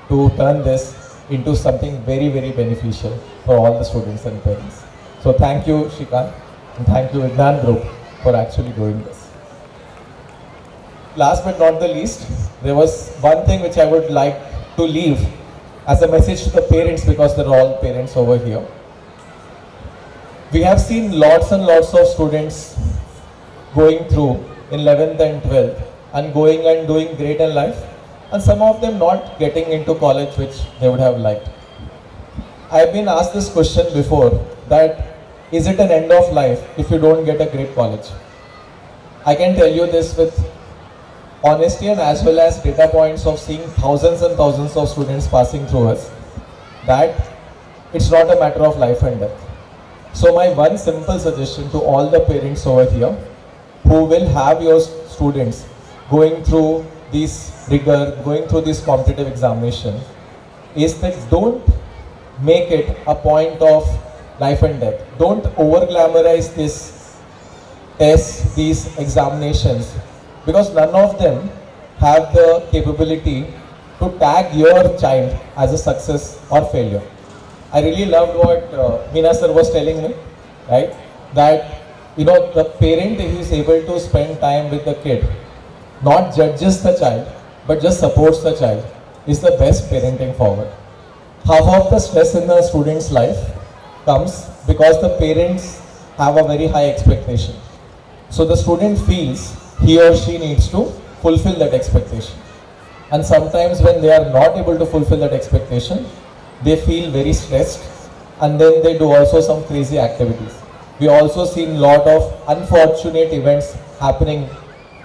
to turn this into something very, very beneficial for all the students and parents. So thank you Shrikant, and thank you Vignan Group for actually doing this. Last but not the least, there was one thing which I would like to leave as a message to the parents, because they're all parents over here. We have seen lots and lots of students going through in 11th and 12th and going and doing great in life, and some of them not getting into college which they would have liked. I have been asked this question before, that is it an end of life if you don't get a great college? I can tell you this with honesty and as well as data points of seeing thousands and thousands of students passing through us, that it's not a matter of life and death. So my one simple suggestion to all the parents over here who will have your students going through this rigor, going through this competitive examination, is that don't make it a point of life and death. Don't over glamorize this tests, these examinations, because none of them have the capability to tag your child as a success or failure. I really loved what Meena sir was telling me, right? That, you know, the parent who is able to spend time with the kid, not judges the child, but just supports the child, is the best parenting forward. Half of the stress in the student's life comes because the parents have a very high expectation. So the student feels he or she needs to fulfill that expectation. And sometimes when they are not able to fulfill that expectation, they feel very stressed, and then they do also some crazy activities. We also seen a lot of unfortunate events happening,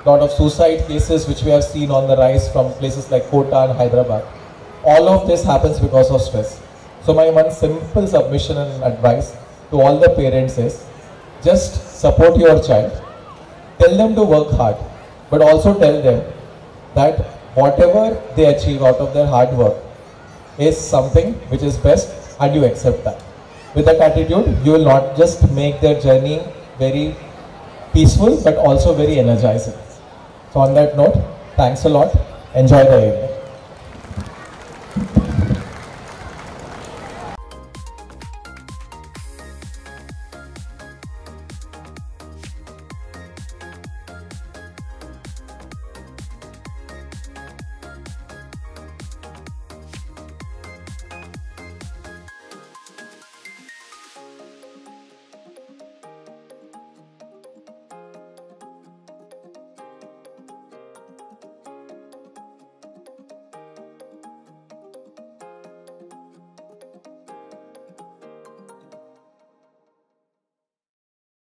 lot of suicide cases which we have seen on the rise from places like Kota and Hyderabad. All of this happens because of stress. So my one simple submission and advice to all the parents is, just support your child, tell them to work hard, but also tell them that whatever they achieve out of their hard work is something which is best, and you accept that. With that attitude, you will not just make their journey very peaceful, but also very energizing. So on that note, thanks a lot. Enjoy the evening.